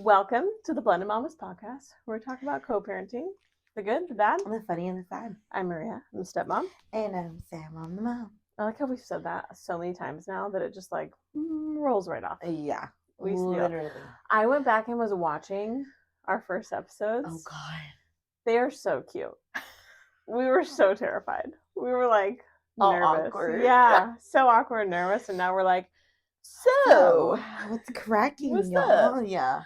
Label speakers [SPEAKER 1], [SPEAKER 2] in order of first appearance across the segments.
[SPEAKER 1] Welcome to the Blended Mamas podcast, where we talk about co-parenting, the good, the bad,
[SPEAKER 2] The funny and the sad.
[SPEAKER 1] I'm Maria, I'm the stepmom.
[SPEAKER 2] And I'm Sam, I'm the mom.
[SPEAKER 1] I like how we've said that so many times now that it just like rolls right off.
[SPEAKER 2] Yeah,
[SPEAKER 1] We
[SPEAKER 2] literally.
[SPEAKER 1] I went back and was watching our first episodes.
[SPEAKER 2] Oh, God.
[SPEAKER 1] They are so cute. We were so terrified. We were like
[SPEAKER 2] All
[SPEAKER 1] nervous.
[SPEAKER 2] awkward.
[SPEAKER 1] Yeah, so awkward and nervous. And now we're like, so
[SPEAKER 2] what's cracking,
[SPEAKER 1] what's
[SPEAKER 2] y'all?
[SPEAKER 1] up?
[SPEAKER 2] Yeah.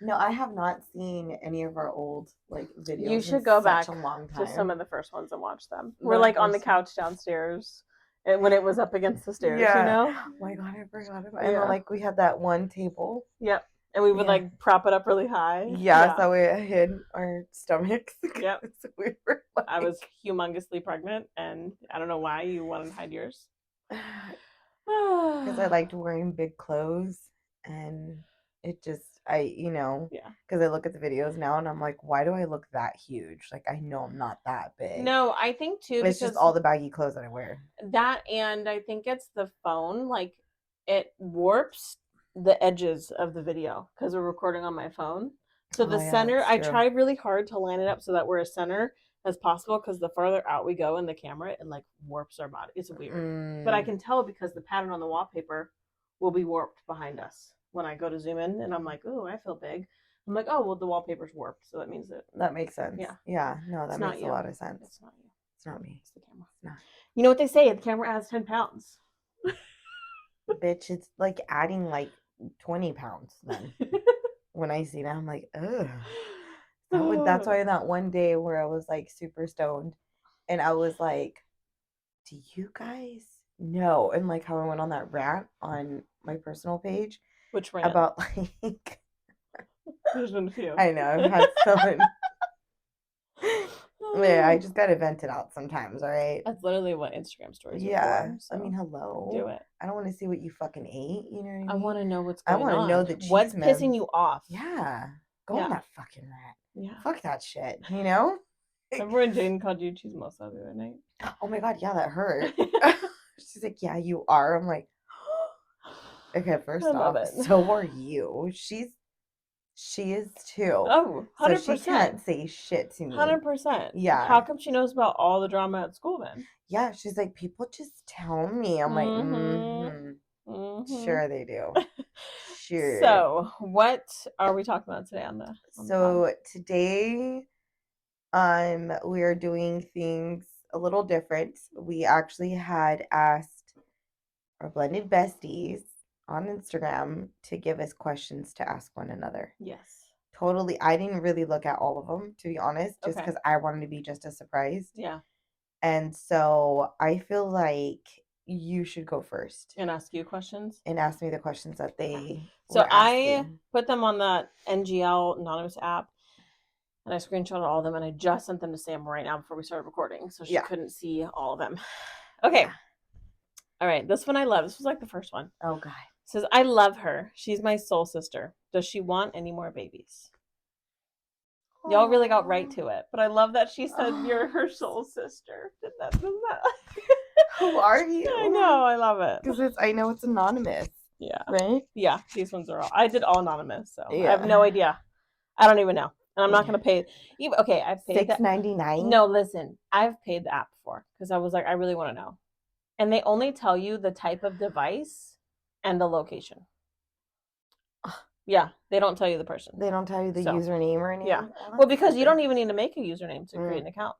[SPEAKER 2] No, I have not seen any of our old videos.
[SPEAKER 1] You should go back
[SPEAKER 2] a long time.
[SPEAKER 1] to some of the first ones and watch them. We're like on the couch downstairs when it was up against the stairs, you know?
[SPEAKER 2] Oh my God, I forgot about it. And then, we had that one table.
[SPEAKER 1] Yep. And we would like prop it up really high.
[SPEAKER 2] Yeah, so we hid our stomachs.
[SPEAKER 1] Yep.
[SPEAKER 2] So we were
[SPEAKER 1] I was humongously pregnant, and I don't know why you wanted to hide yours.
[SPEAKER 2] Because I liked wearing big clothes, and it just, because I look at the videos now, and I'm like, why do I look that huge? Like, I know I'm not that big.
[SPEAKER 1] No, I think, too,
[SPEAKER 2] it's just all the baggy clothes that I wear.
[SPEAKER 1] That, and I think it's the phone, like, it warps the edges of the video, because we're recording on my phone. So the center, I tried really hard to line it up so that we're as center as possible, because the farther out we go in the camera, it like warps our body. It's weird. But I can tell because the pattern on the wallpaper will be warped behind us when I go to zoom in, and I'm like, oh, I feel big. I'm like, oh, well, the wallpaper's warped, so that means that
[SPEAKER 2] makes sense.
[SPEAKER 1] Yeah.
[SPEAKER 2] Yeah, no, that makes a lot of sense.
[SPEAKER 1] It's not you.
[SPEAKER 2] It's not me.
[SPEAKER 1] It's the camera.
[SPEAKER 2] It's not.
[SPEAKER 1] You know what they say? The camera adds 10 pounds.
[SPEAKER 2] Bitch, it's like adding like 20 pounds then. When I see that, I'm like, ugh. That's why that one day where I was like super stoned, and I was like, do you guys know? And like how I went on that rant on my personal page.
[SPEAKER 1] Which rant?
[SPEAKER 2] About like
[SPEAKER 1] there's been a few.
[SPEAKER 2] I know, I've had so many. Yeah, I just gotta vent it out sometimes, all right?
[SPEAKER 1] That's literally what Instagram stories are for. So
[SPEAKER 2] I mean, hello.
[SPEAKER 1] Do it.
[SPEAKER 2] I don't want to see what you fucking ate, you know what I mean?
[SPEAKER 1] I want to know what's going on.
[SPEAKER 2] I want to know the cheese.
[SPEAKER 1] What's pissing you off?
[SPEAKER 2] Yeah. Go on that fucking rant.
[SPEAKER 1] Yeah.
[SPEAKER 2] Fuck that shit, you know?
[SPEAKER 1] Remember when Jane called you chismosa the other night?
[SPEAKER 2] Oh my God, yeah, that hurt. She's like, yeah, you are. I'm like, okay, first off, so are you. She is too.
[SPEAKER 1] Oh, 100%.
[SPEAKER 2] So she can't say shit to me.
[SPEAKER 1] 100%.
[SPEAKER 2] Yeah.
[SPEAKER 1] How come she knows about all the drama at school then?
[SPEAKER 2] Yeah, she's like, people just tell me. I'm like, sure they do. Sure.
[SPEAKER 1] So, what are we talking about today on the
[SPEAKER 2] today, we are doing things a little different. We actually had asked our Blended Besties on Instagram to give us questions to ask one another.
[SPEAKER 1] Yes.
[SPEAKER 2] Totally. I didn't really look at all of them, to be honest, just because I wanted to be just as surprised.
[SPEAKER 1] Yeah.
[SPEAKER 2] And so I feel like you should go first.
[SPEAKER 1] And ask you questions?
[SPEAKER 2] And ask me the questions that they
[SPEAKER 1] So I put them on that NGL anonymous app, and I screenshotted all of them, and I just sent them to Sam right now before we started recording, so she couldn't see all of them. Okay. Yeah. All right. This one I love. This was like the first one.
[SPEAKER 2] Oh, God.
[SPEAKER 1] It says, I love her. She's my soul sister. Does she want any more babies? Aww. Y'all really got right to it. But I love that she said you're her soul sister.
[SPEAKER 2] Who are you?
[SPEAKER 1] I know. I love it.
[SPEAKER 2] Because I know it's anonymous.
[SPEAKER 1] Yeah.
[SPEAKER 2] Right?
[SPEAKER 1] Yeah. These ones are all. I did all anonymous. So I have no idea. I don't even know. And I'm not going to pay. Okay. I've paid
[SPEAKER 2] $6.99.
[SPEAKER 1] No, listen. I've paid the app before. Because I was like, I really want to know. And they only tell you the type of device and the location. Yeah, they don't tell you the person.
[SPEAKER 2] They don't tell you the username or anything?
[SPEAKER 1] Yeah. Well, because you don't even need to make a username to create an account.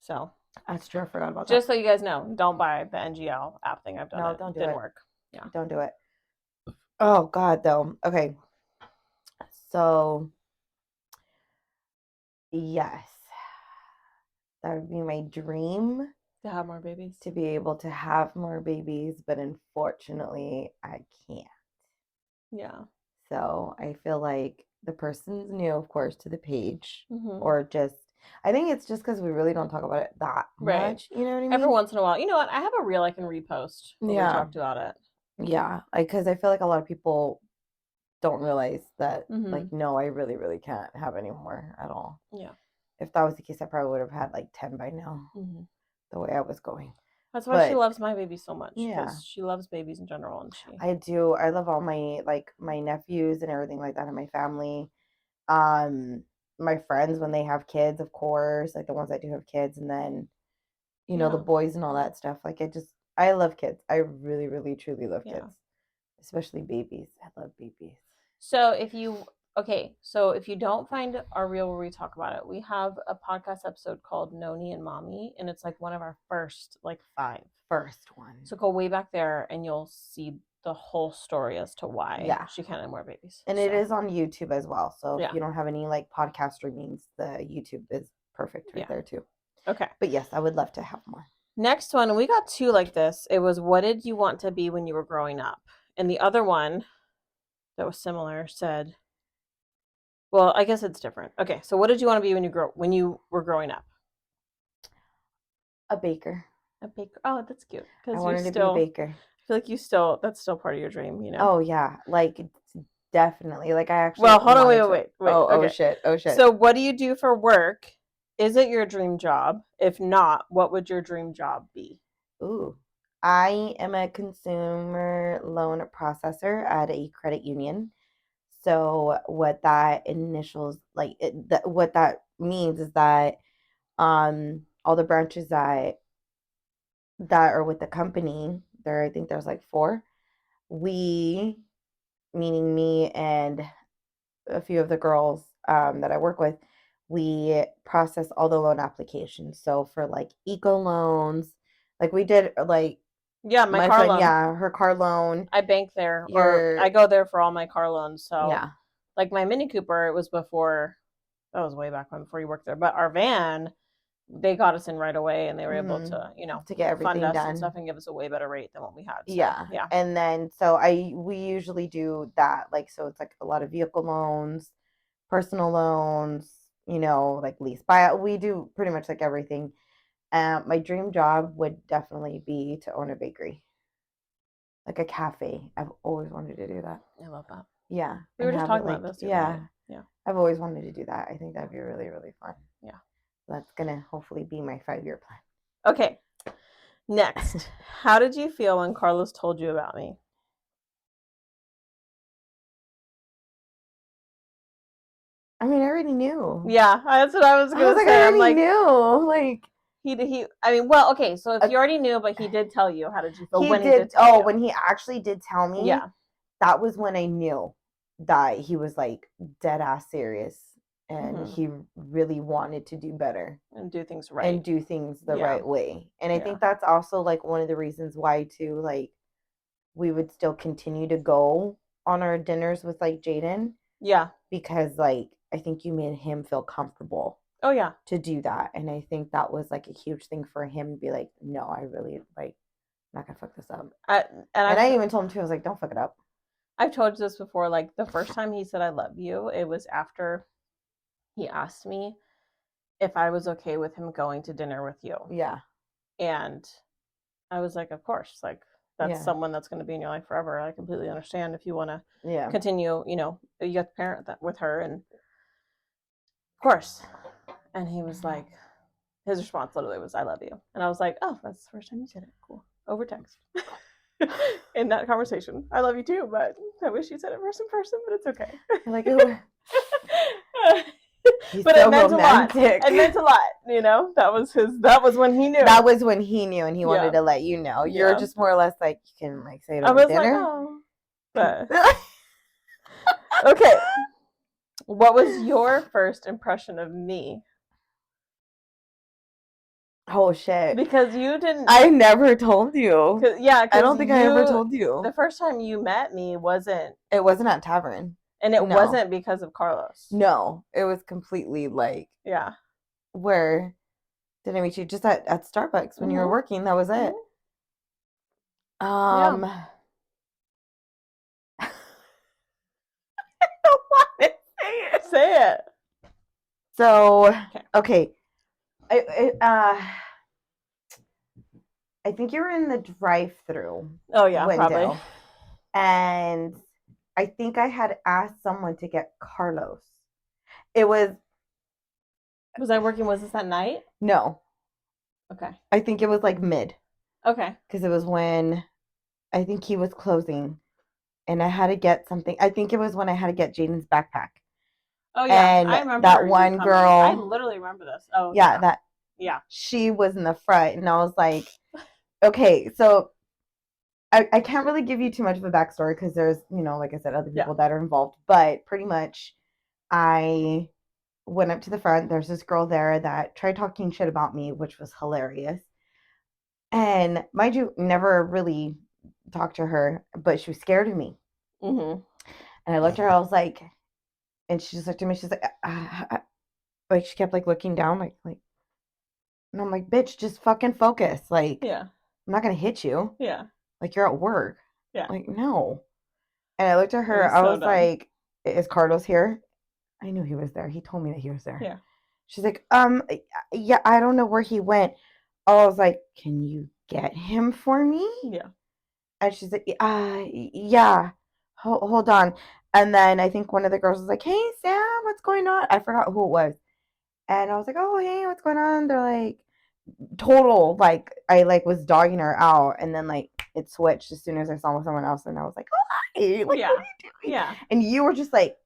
[SPEAKER 1] So.
[SPEAKER 2] That's true. I forgot about that.
[SPEAKER 1] Just so you guys know, don't buy the NGL app thing. I've done it.
[SPEAKER 2] Don't do
[SPEAKER 1] Didn't
[SPEAKER 2] it.
[SPEAKER 1] work. Yeah.
[SPEAKER 2] Don't do it. Oh, God, though. Okay. So, yes. That would be my dream.
[SPEAKER 1] To have more babies.
[SPEAKER 2] To be able to have more babies, but unfortunately, I can't.
[SPEAKER 1] Yeah.
[SPEAKER 2] So I feel like the person's new, of course, to the page, or just, I think it's just because we really don't talk about it that much. You know what I mean?
[SPEAKER 1] Every once in a while. You know what? I have a reel I can repost when we talked about it.
[SPEAKER 2] Yeah. Because I feel like a lot of people don't realize that, like, no, I really, really can't have any more at all.
[SPEAKER 1] Yeah.
[SPEAKER 2] If that was the case, I probably would have had like 10 by now, the way I was going.
[SPEAKER 1] That's why she loves my baby so much.
[SPEAKER 2] Yeah.
[SPEAKER 1] Because she loves babies in general, and
[SPEAKER 2] I do. I love all my my nephews and everything like that in my family. My friends when they have kids, of course, like the ones that do have kids, and then the boys and all that stuff. Like I love kids. I really, really, truly love kids, especially babies. I love babies.
[SPEAKER 1] So if you don't find our reel where we talk about it, we have a podcast episode called Noni and Mommy, and it's like one of our first 5.
[SPEAKER 2] First one.
[SPEAKER 1] So go way back there and you'll see the whole story as to why she can't have more babies.
[SPEAKER 2] And it is on YouTube as well. So if you don't have any podcast streamings, the YouTube is perfect there too.
[SPEAKER 1] Okay.
[SPEAKER 2] But yes, I would love to have more.
[SPEAKER 1] Next one, we got 2 like this. It was, what did you want to be when you were growing up? And the other one that was similar said, well, I guess it's different. Okay, so what did you want to be when you were growing up?
[SPEAKER 2] A baker.
[SPEAKER 1] A baker. Oh, that's cute.
[SPEAKER 2] I wanted to be a baker.
[SPEAKER 1] I feel like that's still part of your dream,
[SPEAKER 2] Oh yeah, definitely. I actually.
[SPEAKER 1] Well, hold on, wait.
[SPEAKER 2] Oh shit.
[SPEAKER 1] So, what do you do for work? Is it your dream job? If not, what would your dream job be?
[SPEAKER 2] Ooh, I am a consumer loan processor at a credit union. So what that what that means is that all the branches that are with the company, I think there's 4. We, meaning me and a few of the girls that I work with, we process all the loan applications. So for eco loans, we did my
[SPEAKER 1] car
[SPEAKER 2] friend,
[SPEAKER 1] loan.
[SPEAKER 2] her car loan.
[SPEAKER 1] I bank there, or I go there for all my car loans. So my Mini Cooper, it was before. That was way back when, before you worked there. But our van, they got us in right away, and they were able to, to get everything done and stuff and give us a way better rate than what we had. So, yeah.
[SPEAKER 2] And then we usually do that. So it's a lot of vehicle loans, personal loans, lease buyout. We do pretty much everything. My dream job would definitely be to own a bakery, a cafe. I've always wanted to do that.
[SPEAKER 1] I love that.
[SPEAKER 2] Yeah,
[SPEAKER 1] we were just talking about this.
[SPEAKER 2] Yeah. I've always wanted to do that. I think that'd be really, really fun.
[SPEAKER 1] Yeah.
[SPEAKER 2] That's gonna hopefully be my 5-year plan.
[SPEAKER 1] Okay. Next, how did you feel when Carlos told you about me?
[SPEAKER 2] I mean, I already knew.
[SPEAKER 1] Yeah, that's what I was gonna say.
[SPEAKER 2] I already knew.
[SPEAKER 1] He. I mean, well, okay. So if you already knew, but he did tell you, how did you feel when
[SPEAKER 2] he did? When he actually did tell me, that was when I knew that he was dead ass serious, and he really wanted to do better
[SPEAKER 1] and do things right
[SPEAKER 2] and do things the right way. And I think that's also one of the reasons why too, we would still continue to go on our dinners with Jaden.
[SPEAKER 1] Yeah,
[SPEAKER 2] because I think you made him feel comfortable.
[SPEAKER 1] Oh yeah,
[SPEAKER 2] to do that, and I think that was a huge thing for him to be no, I really I'm not gonna fuck this up. I even told him too. I was don't fuck it up.
[SPEAKER 1] I've told you this before. The first time he said I love you, it was after he asked me if I was okay with him going to dinner with you.
[SPEAKER 2] Yeah.
[SPEAKER 1] And I was of course, that's someone that's going to be in your life forever. I completely understand if you want to continue, you have to parent that with her, and of course. And he was his response literally was, I love you. And I was oh, that's the first time you said it. Cool. Over text. In that conversation. I love you too, but I wish you said it in person, but it's okay. But so it meant romantic. A lot. It meant a lot, that was when he knew.
[SPEAKER 2] That was when he knew, and he wanted to let you know. You're just more or less you can say it over dinner.
[SPEAKER 1] Oh. But okay. What was your first impression of me?
[SPEAKER 2] Oh shit!
[SPEAKER 1] Because you didn't.
[SPEAKER 2] I never told you.
[SPEAKER 1] Yeah,
[SPEAKER 2] I don't think I ever told you.
[SPEAKER 1] The first time you met me wasn't.
[SPEAKER 2] It wasn't at Tavern,
[SPEAKER 1] and it wasn't because of Carlos.
[SPEAKER 2] No, it was completely
[SPEAKER 1] yeah.
[SPEAKER 2] Where did I meet you? Just at Starbucks when you were working. That was it. I don't want to say it.
[SPEAKER 1] Say it.
[SPEAKER 2] So okay. I think you were in the drive-through.
[SPEAKER 1] Oh yeah,
[SPEAKER 2] window,
[SPEAKER 1] probably.
[SPEAKER 2] And I think I had asked someone to get Carlos. It was.
[SPEAKER 1] Was I working? Was this at night?
[SPEAKER 2] No.
[SPEAKER 1] Okay.
[SPEAKER 2] I think it was mid.
[SPEAKER 1] Okay.
[SPEAKER 2] Because it was when I think he was closing and I had to get something. I think it was when I had to get Jaden's backpack.
[SPEAKER 1] Oh yeah,
[SPEAKER 2] And
[SPEAKER 1] I remember
[SPEAKER 2] that
[SPEAKER 1] you
[SPEAKER 2] one
[SPEAKER 1] coming.
[SPEAKER 2] girl,
[SPEAKER 1] I literally remember this. Oh
[SPEAKER 2] yeah,
[SPEAKER 1] yeah.
[SPEAKER 2] she was in the front, and I was like, okay, so I can't really give you too much of a backstory because there's, like I said, other people that are involved, but pretty much I went up to the front. There's this girl there that tried talking shit about me, which was hilarious. And mind you, never really talked to her, but she was scared of me.
[SPEAKER 1] Mm-hmm.
[SPEAKER 2] And I looked at her, I was like, and she just looked at me, she's like she kept like looking down, like, and I'm like, bitch, just fucking focus. Like,
[SPEAKER 1] yeah,
[SPEAKER 2] I'm not gonna hit you.
[SPEAKER 1] Yeah.
[SPEAKER 2] Like, you're at work.
[SPEAKER 1] Yeah.
[SPEAKER 2] Like, no. And I looked at her,
[SPEAKER 1] was
[SPEAKER 2] I
[SPEAKER 1] so
[SPEAKER 2] was
[SPEAKER 1] dumb.
[SPEAKER 2] like, is Carlos here? I knew he was there. He told me that he was there.
[SPEAKER 1] Yeah.
[SPEAKER 2] She's like, yeah, I don't know where he went. I was like, can you get him for me?
[SPEAKER 1] Yeah.
[SPEAKER 2] And she's like, yeah. Hold on. And then I think one of the girls was like, hey, Sam, what's going on? I forgot who it was. And I was like, oh, hey, what's going on? They're like, total, like, I like was dogging her out. And then like it switched as soon as I saw someone else. And I was like, oh, hi. Like, what are you doing?
[SPEAKER 1] Yeah.
[SPEAKER 2] And you were just like,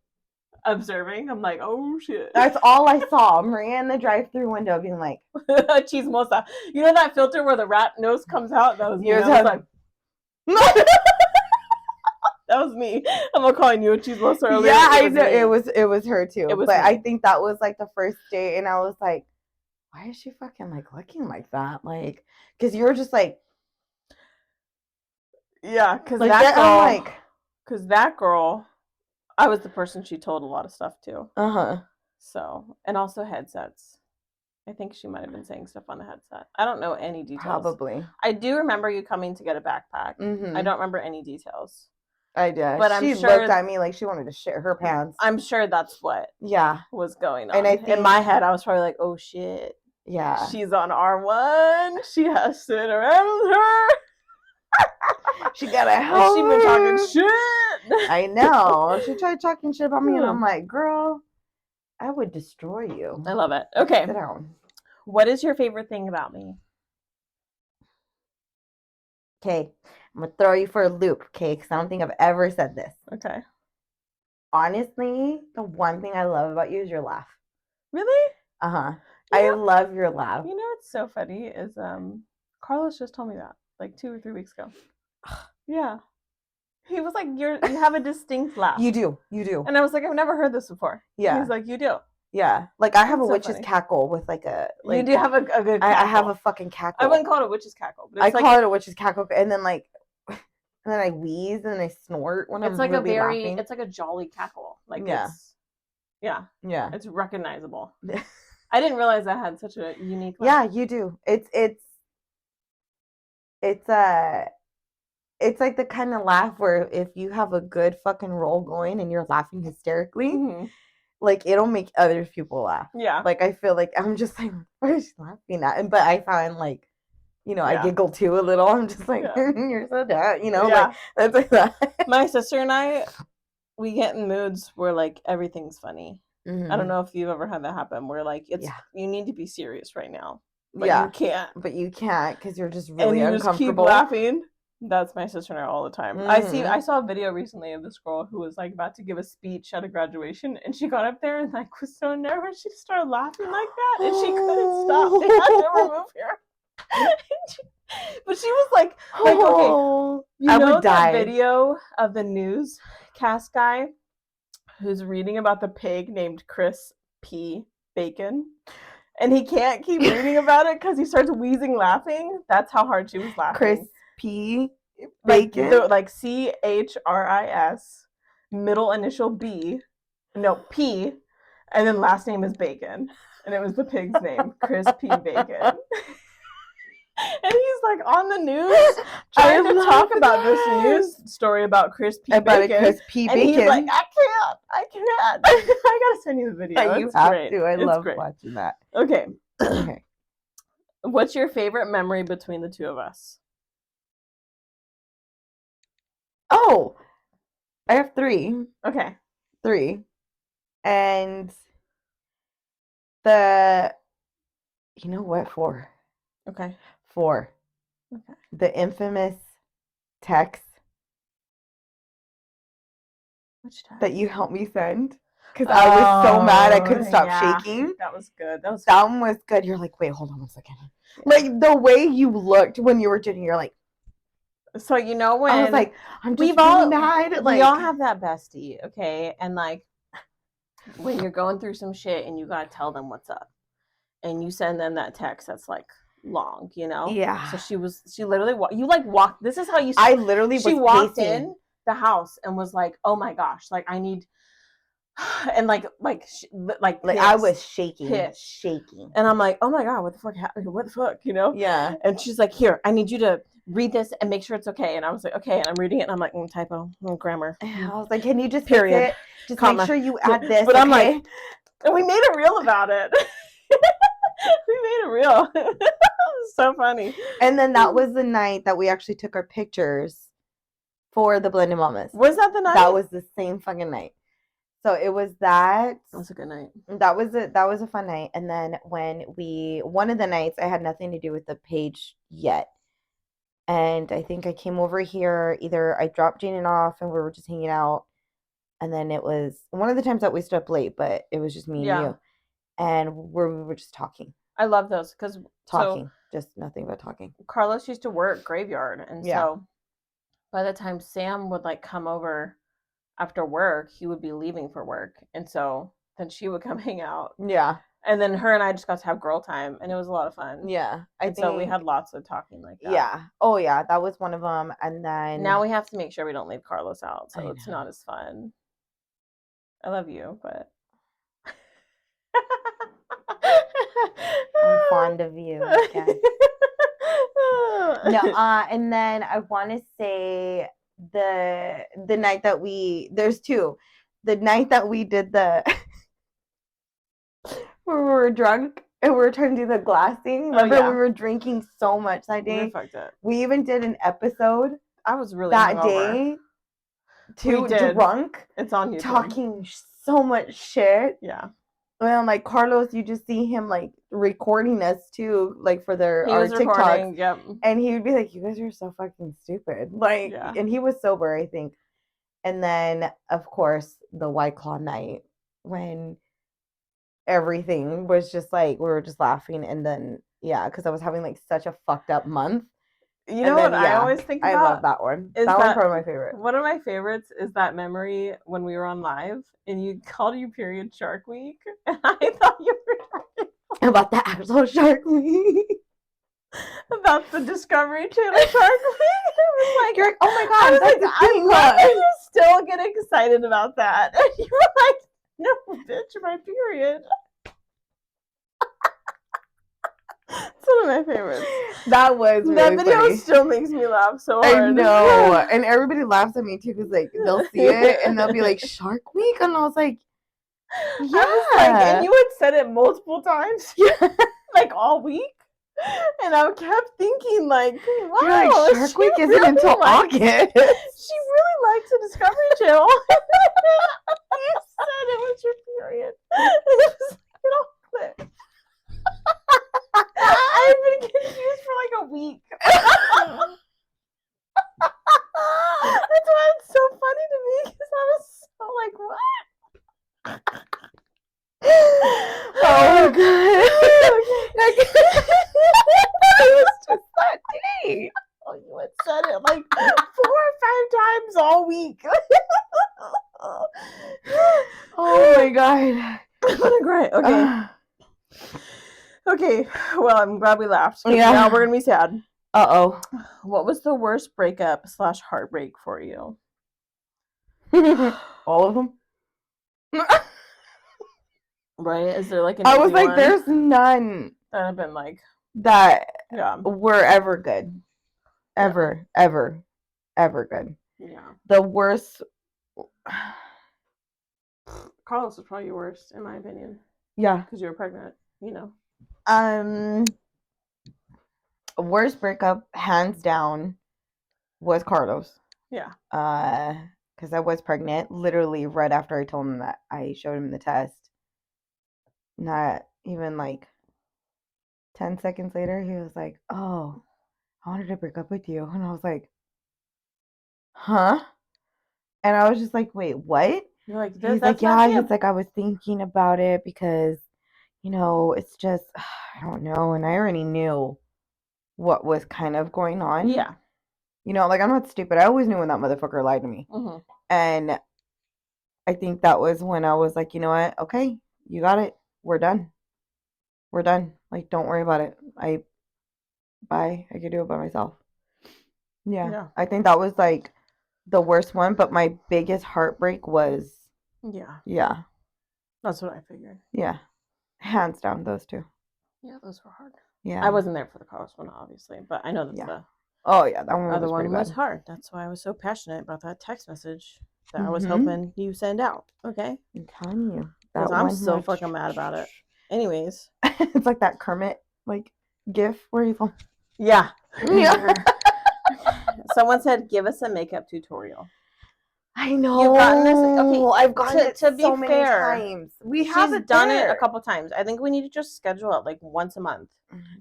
[SPEAKER 1] observing. I'm like, oh shit.
[SPEAKER 2] That's all I saw. Maria in the drive-through window being like,
[SPEAKER 1] chismosa. You know that filter where the rat nose comes out? That was me. I was like, that was me. I'm not calling you a chismosa earlier.
[SPEAKER 2] Yeah, I know. It was her too. But
[SPEAKER 1] me.
[SPEAKER 2] I think that was like the first date, and I was like, why is she fucking like looking like that? Like, because you were just like,
[SPEAKER 1] yeah, because like that girl, like, because that girl, I was the person she told a lot of stuff to. So, and also headsets. I think she might have been saying stuff on the headset. I don't know any details.
[SPEAKER 2] Probably.
[SPEAKER 1] I do remember you coming to get a backpack.
[SPEAKER 2] Mm-hmm.
[SPEAKER 1] I don't remember any details.
[SPEAKER 2] I did. But she looked at me like she wanted to shit her pants.
[SPEAKER 1] I'm sure that's what was going on. And I think, in my head, I was probably like, oh shit.
[SPEAKER 2] Yeah.
[SPEAKER 1] She's on R1. She has to sit around with her.
[SPEAKER 2] She got a help.
[SPEAKER 1] She been talking shit.
[SPEAKER 2] I know. She tried talking shit about me, and I'm like, girl, I would destroy you.
[SPEAKER 1] I love it. Okay.
[SPEAKER 2] Sit down.
[SPEAKER 1] What is your favorite thing about me?
[SPEAKER 2] Okay. I'm going to throw you for a loop, okay? Because I don't think I've ever said this.
[SPEAKER 1] Okay.
[SPEAKER 2] Honestly, the one thing I love about you is your laugh.
[SPEAKER 1] Really?
[SPEAKER 2] Uh-huh. I love your laugh.
[SPEAKER 1] You know what's so funny is Carlos just told me that like 2 or 3 weeks ago. Yeah. He was like, you have a distinct laugh.
[SPEAKER 2] You do.
[SPEAKER 1] And I was like, I've never heard this before.
[SPEAKER 2] Yeah.
[SPEAKER 1] He's like, you do.
[SPEAKER 2] Yeah. Like, I have a witch's cackle with like a... Like,
[SPEAKER 1] you do have a good cackle.
[SPEAKER 2] I have a fucking cackle.
[SPEAKER 1] I wouldn't call it a witch's cackle.
[SPEAKER 2] But it's I call it a witch's cackle. And then like... And then I wheeze and then I snort when I'm like really laughing.
[SPEAKER 1] It's like a jolly cackle. Like,
[SPEAKER 2] yeah.
[SPEAKER 1] It's recognizable. I didn't realize I had such a unique laugh.
[SPEAKER 2] Yeah, you do. It's like the kind of laugh where if you have a good fucking roll going and you're laughing hysterically, like it'll make other people laugh. Yeah. Like I feel like I'm just like, what is she laughing at? But I find like, I giggle too a little. I'm just like, you're so dumb, like that's like that. My sister and I, we get in moods where like everything's funny. Mm-hmm. I don't know if you've ever had that happen where like you need to be serious right now. But you can't. But you can't because you're just really uncomfortable. Just keep laughing. That's my sister and I all the time. Mm-hmm. I saw a video recently of this girl who was like about to give a speech at a graduation, and she got up there and like was so nervous she started laughing like that, and she couldn't stop. They had to remove her. But she was like okay, I know that video of the newscast guy who's reading about the pig named Chris P. Bacon, and he can't keep reading about it because he starts wheezing laughing. That's how hard she was laughing. Chris P. Bacon? Like CHRIS, middle initial B, no, P, and then last name is Bacon. And it was the pig's name, Chris P. Bacon. And he's like on the news trying to talk about this news story about Chris P. Bacon. Chris P. Bacon. And he's like, I can't. I gotta send you the video. Yeah, you have great. To. I love watching that. Okay. Okay. What's your favorite memory between the two of us? Oh, I have 3. Okay. 3. And you know what? 4. Okay. 4.
[SPEAKER 1] Okay.
[SPEAKER 2] The infamous text.
[SPEAKER 1] Which text?
[SPEAKER 2] That you helped me send. Because I was so mad I couldn't stop shaking.
[SPEAKER 1] That was good. That
[SPEAKER 2] one was good. You're like, wait, hold on 1 second. Yeah. Like the way you looked when you were doing, you're like.
[SPEAKER 1] So you know when
[SPEAKER 2] I was like, I'm just really mad.
[SPEAKER 1] We all have that bestie, okay? And like when you're going through some shit and you gotta tell them what's up, and you send them that text that's like long, you know?
[SPEAKER 2] Yeah.
[SPEAKER 1] So she literally walked. This is how you.
[SPEAKER 2] I literally
[SPEAKER 1] she walked in the house and was like, oh my gosh, like I need. And like
[SPEAKER 2] I was shaking,
[SPEAKER 1] and I'm like, oh my god, what the fuck happened? What the fuck, you know?
[SPEAKER 2] Yeah.
[SPEAKER 1] And she's like, here, I need you to read this and make sure it's okay. And I was like, okay. And I'm reading it, and I'm like, typo, grammar.
[SPEAKER 2] I was like, can you just
[SPEAKER 1] period,
[SPEAKER 2] fix it? Just
[SPEAKER 1] comma.
[SPEAKER 2] make sure you add this.
[SPEAKER 1] But
[SPEAKER 2] okay?
[SPEAKER 1] I'm like, and we made a reel about it. We made a reel. It was so funny.
[SPEAKER 2] And then that was the night that we actually took our pictures for the Blended Mamas.
[SPEAKER 1] Was that the night?
[SPEAKER 2] That was the same fucking night. So it was that.
[SPEAKER 1] That was a good night.
[SPEAKER 2] That was a fun night. And then one of the nights, I had nothing to do with the page yet. And I think I came over here, either I dropped Jaden off and we were just hanging out. And then it was one of the times that we stood up late, but it was just me and you. And we were just talking.
[SPEAKER 1] I love those because
[SPEAKER 2] talking. Just nothing but talking.
[SPEAKER 1] Carlos used to work graveyard. And so by the time Sam would like come over after work, he would be leaving for work, and so then she would come hang out.
[SPEAKER 2] Yeah.
[SPEAKER 1] And then her and I just got to have girl time, and it was a lot of fun.
[SPEAKER 2] Yeah.
[SPEAKER 1] So we had lots of talking like that.
[SPEAKER 2] Yeah. Oh yeah, that was one of them. And then
[SPEAKER 1] now we have to make sure we don't leave Carlos out, so it's not as fun. I love you, but
[SPEAKER 2] I'm fond of you. Yes. No, and then I want to say the night that there's two. The night that we did where we were drunk and we were trying to do the glass thing. Remember, we were drinking so much that day. We even did an episode.
[SPEAKER 1] I was really
[SPEAKER 2] that
[SPEAKER 1] hungover.
[SPEAKER 2] day. Drunk.
[SPEAKER 1] It's on YouTube.
[SPEAKER 2] Talking so much shit.
[SPEAKER 1] Yeah.
[SPEAKER 2] Well, like Carlos, you just see him like recording us too, like for our TikToks.
[SPEAKER 1] Yep.
[SPEAKER 2] And he would be like, "You guys are so fucking stupid." Like, and he was sober, I think. And then, of course, the White Claw night when everything was just like we were just laughing, and then because I was having like such a fucked up month.
[SPEAKER 1] You know what I always think about?
[SPEAKER 2] I love that one. That one's probably my favorite.
[SPEAKER 1] One of my favorites is that memory when we were on live and you called your period Shark Week, and I thought you were talking
[SPEAKER 2] about the actual Shark Week.
[SPEAKER 1] About the Discovery Channel Shark Week. I was like,
[SPEAKER 2] you're like, oh my god,
[SPEAKER 1] I'm glad that you still get excited about that. And you were like, no, bitch, my period. It's one of my favorites.
[SPEAKER 2] That was really
[SPEAKER 1] that video
[SPEAKER 2] funny.
[SPEAKER 1] Still makes me laugh so hard.
[SPEAKER 2] I know, and everybody laughs at me too because like they'll see it and they'll be like Shark Week, and I was like,
[SPEAKER 1] and you had said it multiple times, like all week, and I kept thinking like, wow,
[SPEAKER 2] you're like, Shark Week isn't really until August.
[SPEAKER 1] She really likes the Discovery Channel. You said it was your period. It was like, it all clicked. I've been confused for like a week. That's why it's so funny to me because I was so like, what?
[SPEAKER 2] Oh god. It was just that day.
[SPEAKER 1] Oh, you had said it like 4 or 5 times all week.
[SPEAKER 2] Oh my god.
[SPEAKER 1] What a great. Okay. Okay, well, I'm glad we laughed. Now we're gonna be sad.
[SPEAKER 2] Uh-oh.
[SPEAKER 1] What was the worst breakup / heartbreak for you?
[SPEAKER 2] All of them?
[SPEAKER 1] Right? Is there like an
[SPEAKER 2] I was like, one? There's none
[SPEAKER 1] that have been like
[SPEAKER 2] that were ever good. Ever good.
[SPEAKER 1] Yeah.
[SPEAKER 2] The worst.
[SPEAKER 1] Carlos was probably your worst, in my opinion.
[SPEAKER 2] Yeah.
[SPEAKER 1] Because you were pregnant, you know.
[SPEAKER 2] Worst breakup, hands down, was Carlos.
[SPEAKER 1] Yeah.
[SPEAKER 2] Because I was pregnant, literally right after I told him that I showed him the test. Not even like 10 seconds later, he was like, "Oh." I wanted to break up with you. And I was like, huh? And I was just like, wait, what?
[SPEAKER 1] You're like,
[SPEAKER 2] He's
[SPEAKER 1] that's
[SPEAKER 2] like,
[SPEAKER 1] not
[SPEAKER 2] yeah.
[SPEAKER 1] you.
[SPEAKER 2] He's like, I was thinking about it because, it's just, I don't know. And I already knew what was kind of going on.
[SPEAKER 1] Yeah.
[SPEAKER 2] Like, I'm not stupid. I always knew when that motherfucker lied to me.
[SPEAKER 1] Mm-hmm.
[SPEAKER 2] And I think that was when I was like, you know what? Okay, you got it. We're done. We're done. Like, don't worry about it. Bye. I could do it by myself. Yeah. I think that was like the worst one, but my biggest heartbreak was, yeah.
[SPEAKER 1] That's what I figured.
[SPEAKER 2] Yeah. Hands down, those two.
[SPEAKER 1] Yeah, those were hard.
[SPEAKER 2] Yeah.
[SPEAKER 1] I wasn't there for the college one, obviously, but I know that the
[SPEAKER 2] Oh yeah, that one
[SPEAKER 1] other
[SPEAKER 2] was
[SPEAKER 1] one
[SPEAKER 2] pretty
[SPEAKER 1] was
[SPEAKER 2] bad.
[SPEAKER 1] hard. That's why I was so passionate about that text message that I was helping you send out. Okay,
[SPEAKER 2] I'm telling you,
[SPEAKER 1] because I'm so fucking mad about it. Anyways,
[SPEAKER 2] it's like that Kermit like gif where he's like,
[SPEAKER 1] yeah. Someone said, "Give us a makeup tutorial."
[SPEAKER 2] I know.
[SPEAKER 1] You've gotten this. Okay,
[SPEAKER 2] I've gotten it
[SPEAKER 1] to be
[SPEAKER 2] so
[SPEAKER 1] fair,
[SPEAKER 2] many times.
[SPEAKER 1] She's done it a couple times. I think we need to just schedule it like once a month.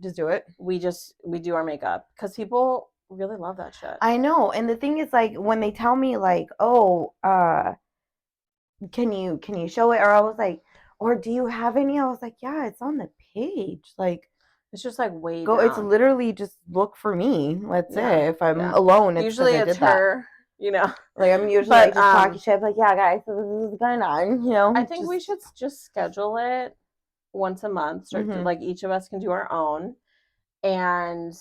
[SPEAKER 2] Just do it.
[SPEAKER 1] We do our makeup because people really love that shit.
[SPEAKER 2] I know, and the thing is, like, when they tell me like, oh, can you show it? Or I was like, or do you have any? I was like, yeah, it's on the page. Like,
[SPEAKER 1] it's just like way
[SPEAKER 2] go.
[SPEAKER 1] down.
[SPEAKER 2] It's literally just look for me. That's it. If I'm alone, it's
[SPEAKER 1] usually it's her.
[SPEAKER 2] That. Like, I'm usually like just talking shit. Like, yeah, guys, so this is going on.
[SPEAKER 1] I think we should just schedule it once a month. Like each of us can do our own. And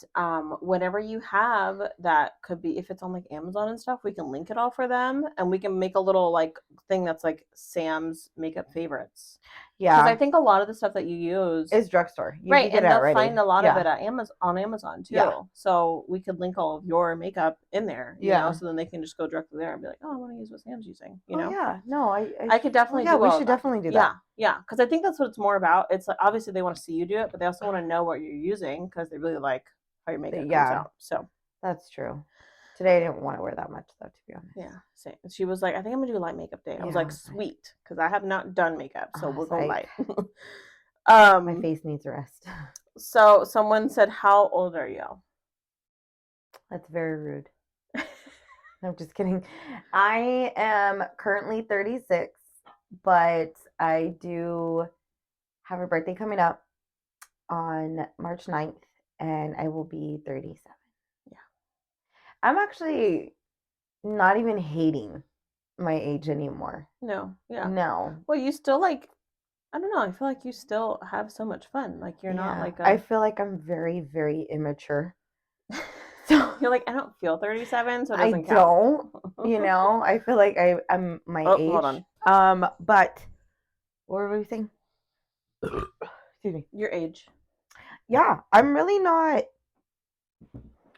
[SPEAKER 1] whatever you have that could be, if it's on like Amazon and stuff, we can link it all for them, and we can make a little like thing that's like Sam's makeup favorites. Yeah, because I think a lot of the stuff that you use
[SPEAKER 2] is drugstore,
[SPEAKER 1] right? And they'll find a lot of it at Amazon too. Yeah. So we could link all of your makeup in there, you know, so then they can just go directly there and be like, oh, I want to use what Sam's using, you know?
[SPEAKER 2] Yeah, no,
[SPEAKER 1] I could definitely. Yeah,
[SPEAKER 2] we should definitely do that.
[SPEAKER 1] Yeah, because I think that's what it's more about. It's like obviously they want to see you do it, but they also want to know what you're using because they really like how your makeup comes out. So
[SPEAKER 2] that's true. Today I didn't want to wear that much though, to be honest.
[SPEAKER 1] Yeah, same. She was like, I think I'm gonna do light makeup day. I was like, sweet, because I have not done makeup, so we'll go light.
[SPEAKER 2] My face needs rest.
[SPEAKER 1] So someone said, how old are you?
[SPEAKER 2] That's very rude. I'm just kidding. I am currently 36, but I do have a birthday coming up on March 9th, and I will be 37. Yeah. I'm actually not even hating my age anymore.
[SPEAKER 1] No. Yeah.
[SPEAKER 2] No.
[SPEAKER 1] Well, you still like, I don't know. I feel like you still have so much fun. Like you're not like
[SPEAKER 2] I feel like I'm very, very immature.
[SPEAKER 1] So you're like, I don't feel 37, so it doesn't count.
[SPEAKER 2] Don't. I feel like I'm my age. Hold on. But what were we saying? Excuse me.
[SPEAKER 1] Your age.
[SPEAKER 2] Yeah, I'm really not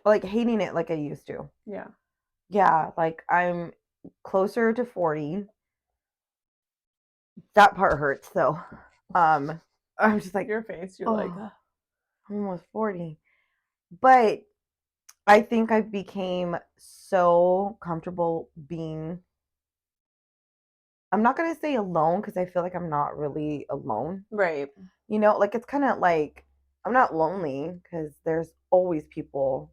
[SPEAKER 2] like hating it like I used to.
[SPEAKER 1] Yeah.
[SPEAKER 2] Yeah, like I'm closer to 40. That part hurts though. I'm just like
[SPEAKER 1] your face. You're like,
[SPEAKER 2] I'm almost 40. But I think I became so comfortable being, I'm not going to say alone because I feel like I'm not really alone.
[SPEAKER 1] Right.
[SPEAKER 2] Like it's kind of like, I'm not lonely because there's always people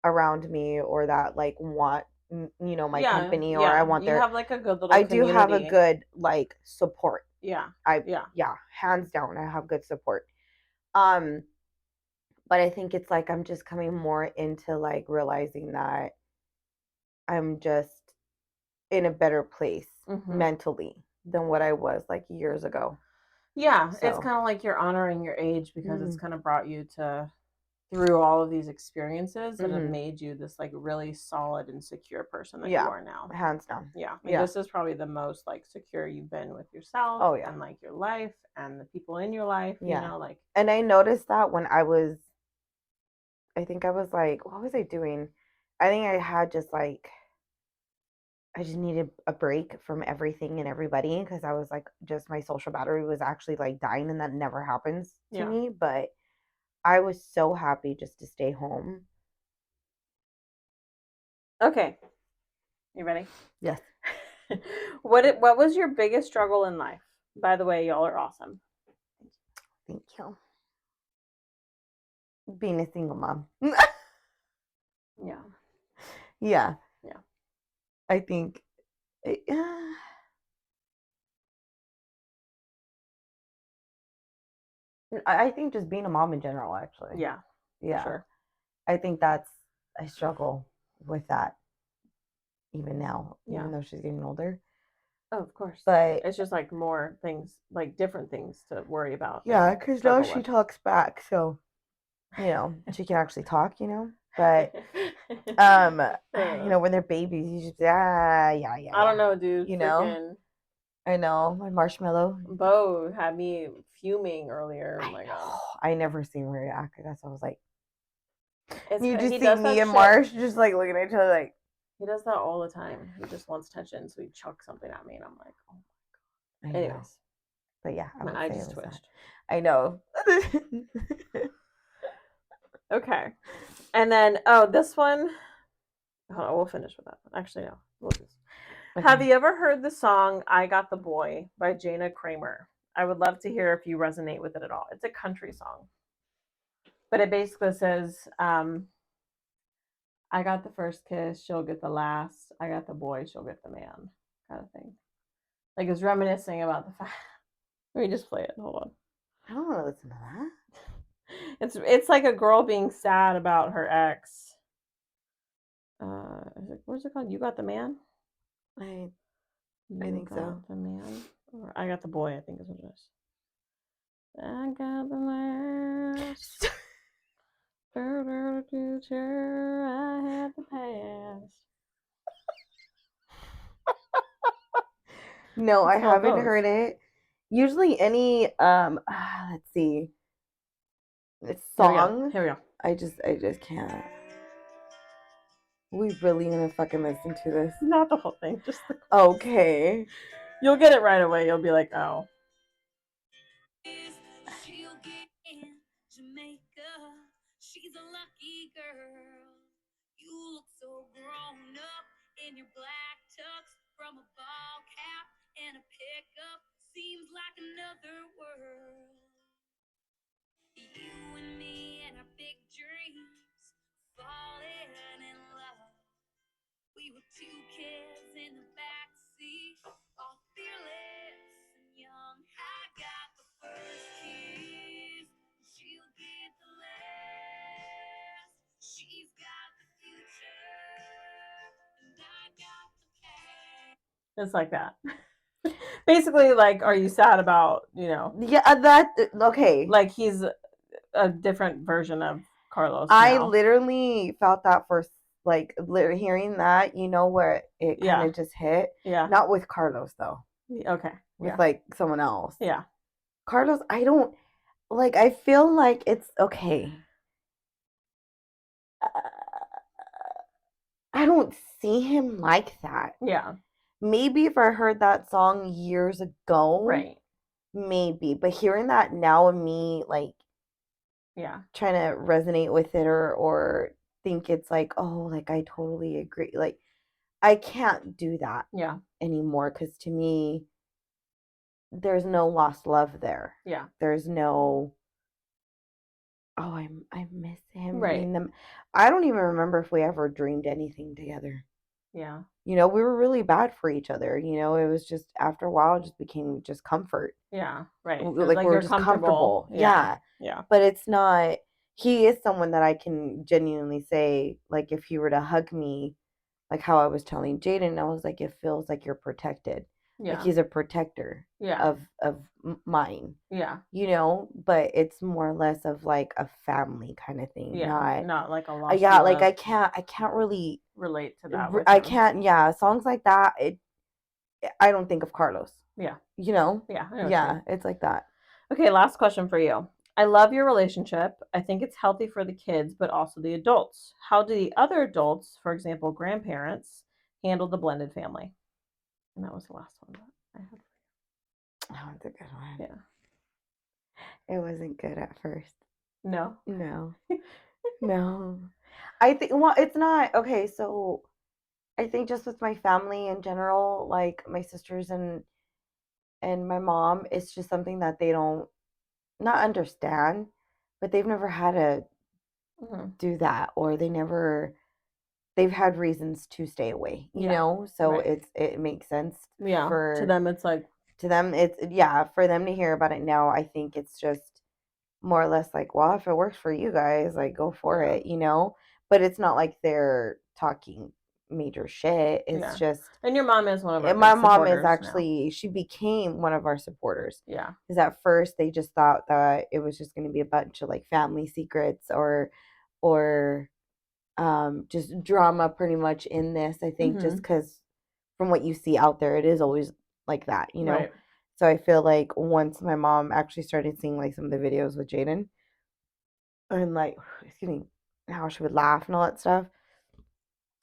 [SPEAKER 2] around me or that like want, my company or I want
[SPEAKER 1] you have like a good little community.
[SPEAKER 2] I do have a good like support.
[SPEAKER 1] Yeah.
[SPEAKER 2] Hands down, I have good support. But I think it's like I'm just coming more into like realizing that I'm just in a better place mentally than what I was like years ago.
[SPEAKER 1] Yeah, so. It's kind of like you're honoring your age because it's kind of brought you through all of these experiences that have made you this like really solid and secure person that you are now.
[SPEAKER 2] Hands down.
[SPEAKER 1] Yeah. This is probably the most like secure you've been with yourself. Oh yeah. And like your life and the people in your life. Yeah. You know, like.
[SPEAKER 2] And I noticed that when I think I was like, what was I doing? I think I had just like, I just needed a break from everything and everybody because I was like, just my social battery was actually like dying, and that never happens to me. But I was so happy just to stay home.
[SPEAKER 1] Okay. You ready?
[SPEAKER 2] Yes.
[SPEAKER 1] What was your biggest struggle in life? By the way, y'all are awesome.
[SPEAKER 2] Thank you. Being a single mom. Yeah.
[SPEAKER 1] Yeah.
[SPEAKER 2] I think I think just being a mom in general, actually.
[SPEAKER 1] Yeah.
[SPEAKER 2] Yeah.
[SPEAKER 1] Sure.
[SPEAKER 2] I think I struggle with that even now, even though she's getting older.
[SPEAKER 1] Oh, of course.
[SPEAKER 2] But
[SPEAKER 1] it's just like more things, like different things to worry about.
[SPEAKER 2] yeah, because now she talks back, so she can actually talk, But when they're babies, you just yeah.
[SPEAKER 1] I don't know, dude.
[SPEAKER 2] You know?
[SPEAKER 1] Freaking
[SPEAKER 2] I know, my marshmallow.
[SPEAKER 1] Bo had me fuming earlier. Oh my god.
[SPEAKER 2] I never seen her react. That's why I was like,
[SPEAKER 1] It's
[SPEAKER 2] you just
[SPEAKER 1] he
[SPEAKER 2] see
[SPEAKER 1] does
[SPEAKER 2] me
[SPEAKER 1] that
[SPEAKER 2] and
[SPEAKER 1] shit.
[SPEAKER 2] Marsh just like looking at each other like.
[SPEAKER 1] He does that all the time. He just wants attention, so he chucks something at me, and I'm like, oh my god. Anyways,
[SPEAKER 2] but yeah,
[SPEAKER 1] my eye just twitched.
[SPEAKER 2] I know.
[SPEAKER 1] Okay, and then this one. Hold on, we'll finish with that one. Actually, no. We'll just. Okay. Have you ever heard the song "I Got the Boy" by Jana Kramer? I would love to hear if you resonate with it at all. It's a country song, but it basically says, "I got the first kiss, she'll get the last. I got the boy, she'll get the man," kind of thing. Like it's reminiscing about the fact. Let me just play it. Hold on.
[SPEAKER 2] I don't want to listen to that.
[SPEAKER 1] It's like a girl being sad about her ex. What's it called? You got the man.
[SPEAKER 2] I
[SPEAKER 1] You
[SPEAKER 2] think
[SPEAKER 1] got
[SPEAKER 2] so.
[SPEAKER 1] the man, or I got the boy. I think is what it is. I got the last. Future, I had the past.
[SPEAKER 2] No, I haven't heard it. Usually any let's see. Song.
[SPEAKER 1] Here we go.
[SPEAKER 2] I just can't. We really gonna fucking listen to this?
[SPEAKER 1] Not the whole thing, just the
[SPEAKER 2] okay.
[SPEAKER 1] You'll get it right away. You'll be like, oh. She'll get in Jamaica. She's a lucky girl. You look so grown up in your black tux from a ball cap and a pickup. Seems like another world. You and me and our big dreams falling in love. We were two kids in the backseat, all fearless and young. I got the first kiss, she'll get the last. She's got the future, and I got the past. It's like that. Basically, like, are you sad about,
[SPEAKER 2] Yeah, that okay.
[SPEAKER 1] Like he's a different version of Carlos.
[SPEAKER 2] I literally felt that first, like hearing that, where it kind of just hit.
[SPEAKER 1] Yeah.
[SPEAKER 2] Not with Carlos though.
[SPEAKER 1] Okay.
[SPEAKER 2] With like someone else.
[SPEAKER 1] Yeah.
[SPEAKER 2] Carlos, I don't like. I feel like it's okay. I don't see him like that.
[SPEAKER 1] Yeah.
[SPEAKER 2] Maybe if I heard that song years ago,
[SPEAKER 1] right?
[SPEAKER 2] Maybe, but hearing that now and me like, trying to resonate with it or think it's like, oh, like I totally agree. Like I can't do that.
[SPEAKER 1] Yeah.
[SPEAKER 2] Anymore because to me, there's no lost love there.
[SPEAKER 1] Yeah.
[SPEAKER 2] There's no. Oh, I miss him.
[SPEAKER 1] Right.
[SPEAKER 2] I don't even remember if we ever dreamed anything together.
[SPEAKER 1] Yeah.
[SPEAKER 2] We were really bad for each other. It was just after a while, it just became just comfort.
[SPEAKER 1] Yeah. Right.
[SPEAKER 2] Like we were just comfortable. Yeah.
[SPEAKER 1] Yeah.
[SPEAKER 2] But it's not. He is someone that I can genuinely say, like, if he were to hug me, like how I was telling Jaden, I was like, it feels like you're protected. Yeah. Like he's a protector. Yeah. Of mine. Yeah. But it's more or less of like a family kind of thing. Yeah. Not like a lost. Yeah. Like I can't really
[SPEAKER 1] relate to that.
[SPEAKER 2] I can't. Yeah. Songs like that. I don't think of Carlos.
[SPEAKER 1] Yeah.
[SPEAKER 2] Yeah.
[SPEAKER 1] Yeah.
[SPEAKER 2] It's like that.
[SPEAKER 1] Okay. Last question for you. I love your relationship. I think it's healthy for the kids, but also the adults. How do the other adults, for example, grandparents, handle the blended family? And that was the last one that I had.
[SPEAKER 2] That one's a good one.
[SPEAKER 1] Yeah.
[SPEAKER 2] It wasn't good at first.
[SPEAKER 1] No.
[SPEAKER 2] No. No. I think, well, it's not. Okay, so I think just with my family in general, like my sisters and my mom, it's just something that they don't not understand, but they've never had to do that, or they never they've had reasons to stay away, you know? So
[SPEAKER 1] right.
[SPEAKER 2] it makes sense
[SPEAKER 1] Yeah. To
[SPEAKER 2] for
[SPEAKER 1] them, it's like,
[SPEAKER 2] to them it's yeah, for them to hear about it now, I think it's just more or less like, well, if it works for you guys, like go for
[SPEAKER 1] yeah,
[SPEAKER 2] it, you know? But it's not like they're talking major shit. It's
[SPEAKER 1] yeah.
[SPEAKER 2] just
[SPEAKER 1] And your mom is one of our
[SPEAKER 2] and my
[SPEAKER 1] big
[SPEAKER 2] mom is
[SPEAKER 1] supporters now.
[SPEAKER 2] actually she became one of our supporters.
[SPEAKER 1] Yeah.
[SPEAKER 2] Because at first they just thought that it was just going to be a bunch of like family secrets or just drama pretty much in this. I think just
[SPEAKER 1] Mm-hmm.
[SPEAKER 2] because from what you see out there, it is always like that, you know?
[SPEAKER 1] Right.
[SPEAKER 2] So I feel like once my mom actually started seeing like some of the videos with Jaden and like, excuse me, how she would laugh and all that stuff,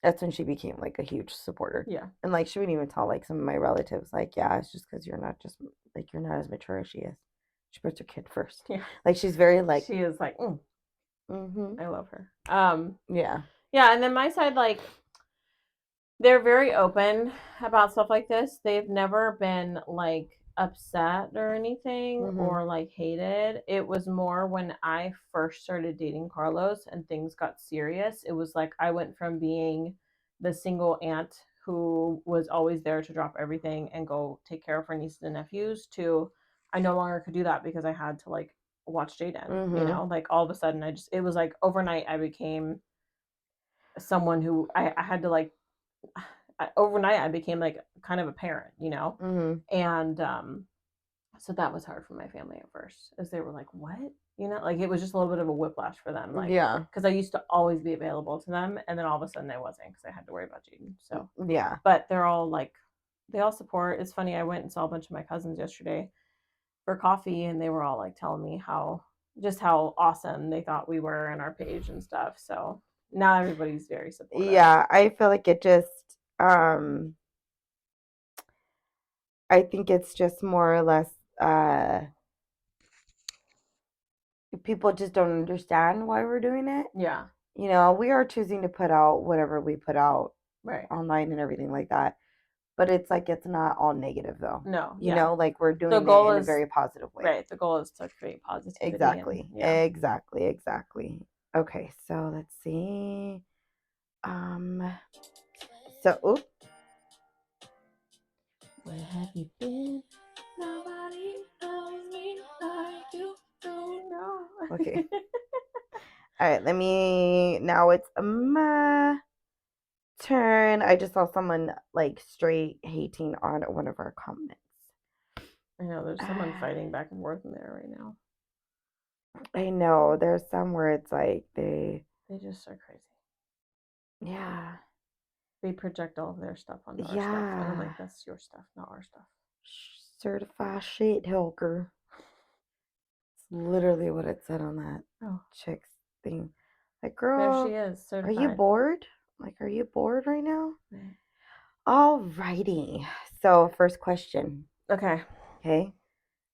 [SPEAKER 2] that's when she became like a huge supporter.
[SPEAKER 1] Yeah.
[SPEAKER 2] And like she would even tell like some of my relatives, like, yeah, it's just because you're not as mature as she is. She puts her kid first.
[SPEAKER 1] Yeah.
[SPEAKER 2] Like she's very like,
[SPEAKER 1] She is like,
[SPEAKER 2] mm-hmm.
[SPEAKER 1] I love her.
[SPEAKER 2] Yeah.
[SPEAKER 1] Yeah, and then my side, like, they're very open about stuff like this. They've never been like upset or anything
[SPEAKER 2] Mm-hmm.
[SPEAKER 1] or like hated. It was more when I first started dating Carlos and things got serious. It was like I went from being the single aunt who was always there to drop everything and go take care of her nieces and nephews to I no longer could do that because I had to like watch Jaden. You
[SPEAKER 2] Mm-hmm.
[SPEAKER 1] know, like all of a sudden it was like overnight I became someone who I had to like overnight I became like kind of a parent, you know?
[SPEAKER 2] Mm-hmm.
[SPEAKER 1] And so that was hard for my family at first, as they were like, "What?" You know, like it was just a little bit of a whiplash for them, like
[SPEAKER 2] Yeah.
[SPEAKER 1] because I used to always be available to them, and then all of a sudden I wasn't because I had to worry about Jaden. So,
[SPEAKER 2] Yeah.
[SPEAKER 1] but they're all like, they all support. It's funny. I went and saw a bunch of my cousins yesterday for coffee, and they were all like telling me how awesome they thought we were and our page and stuff. So now everybody's very supportive.
[SPEAKER 2] Yeah. I feel like it just um I think it's just more or less people just don't understand why we're doing it.
[SPEAKER 1] Yeah.
[SPEAKER 2] You know, we are choosing to put out whatever we put out
[SPEAKER 1] Right.
[SPEAKER 2] online and everything like that. But it's like it's not all negative though.
[SPEAKER 1] No.
[SPEAKER 2] You
[SPEAKER 1] Yeah.
[SPEAKER 2] know, like we're
[SPEAKER 1] The
[SPEAKER 2] doing it
[SPEAKER 1] goal
[SPEAKER 2] in a
[SPEAKER 1] is
[SPEAKER 2] very positive way.
[SPEAKER 1] right. The goal is to create positivity and
[SPEAKER 2] Exactly.
[SPEAKER 1] yeah.
[SPEAKER 2] Exactly. Exactly. Okay, so let's see. Um so oop.
[SPEAKER 1] Where have you been? Nobody knows me like you do know.
[SPEAKER 2] Okay. All right, let me now it's my turn. I just saw someone like straight hating on one of our comments.
[SPEAKER 1] I know there's someone fighting back and forth in there right now.
[SPEAKER 2] I know there's some where it's like
[SPEAKER 1] They just are crazy.
[SPEAKER 2] yeah.
[SPEAKER 1] They project all of their stuff onto our stuff, and I'm
[SPEAKER 2] Yeah.
[SPEAKER 1] like, that's your stuff, not our stuff.
[SPEAKER 2] Certified shit hooker. It's literally what it said on that
[SPEAKER 1] Oh,
[SPEAKER 2] chick's thing. Like,
[SPEAKER 1] there she
[SPEAKER 2] girl,
[SPEAKER 1] is,
[SPEAKER 2] are you
[SPEAKER 1] certified.
[SPEAKER 2] bored? Like, are you bored right now?
[SPEAKER 1] Right.
[SPEAKER 2] Alrighty. So, first question.
[SPEAKER 1] Okay.
[SPEAKER 2] Okay.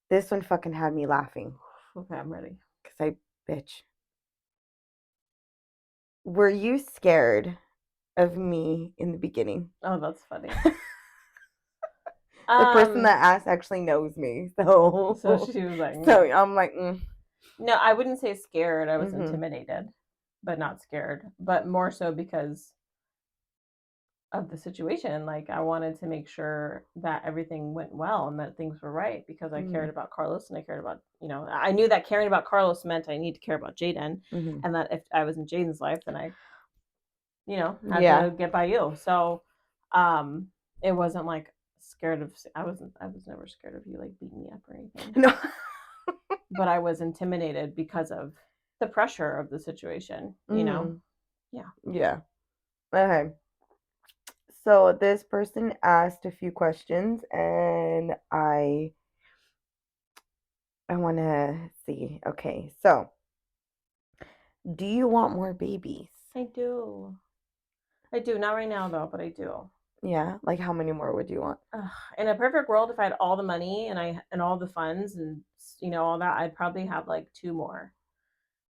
[SPEAKER 2] This one fucking had me laughing.
[SPEAKER 1] Okay, I'm ready.
[SPEAKER 2] Because bitch. Were you scared of me in the beginning?
[SPEAKER 1] Oh, that's funny.
[SPEAKER 2] The person that asked actually knows me. So,
[SPEAKER 1] So she was like,
[SPEAKER 2] so
[SPEAKER 1] no.
[SPEAKER 2] I'm like,
[SPEAKER 1] No, I wouldn't say scared. I was
[SPEAKER 2] mm-hmm.
[SPEAKER 1] intimidated, but not scared. But more so because of the situation. Like I wanted to make sure that everything went well and that things were right because I cared about Carlos and I cared about, I knew that caring about Carlos meant I need to care about Jaden
[SPEAKER 2] Mm-hmm.
[SPEAKER 1] and that if I was in Jaden's life, then I, had
[SPEAKER 2] Yeah.
[SPEAKER 1] to get by you. So, it wasn't like scared of, I was never scared of you like beating me up or anything.
[SPEAKER 2] No.
[SPEAKER 1] But I was intimidated because of the pressure of the situation, Yeah.
[SPEAKER 2] Yeah. Okay. So this person asked a few questions and I want to see. Okay. So, do you want more babies?
[SPEAKER 1] I do. I do. Not right now though, but I do.
[SPEAKER 2] Yeah. Like how many more would you want?
[SPEAKER 1] In a perfect world, if I had all the money and all the funds and all that, I'd probably have like two more.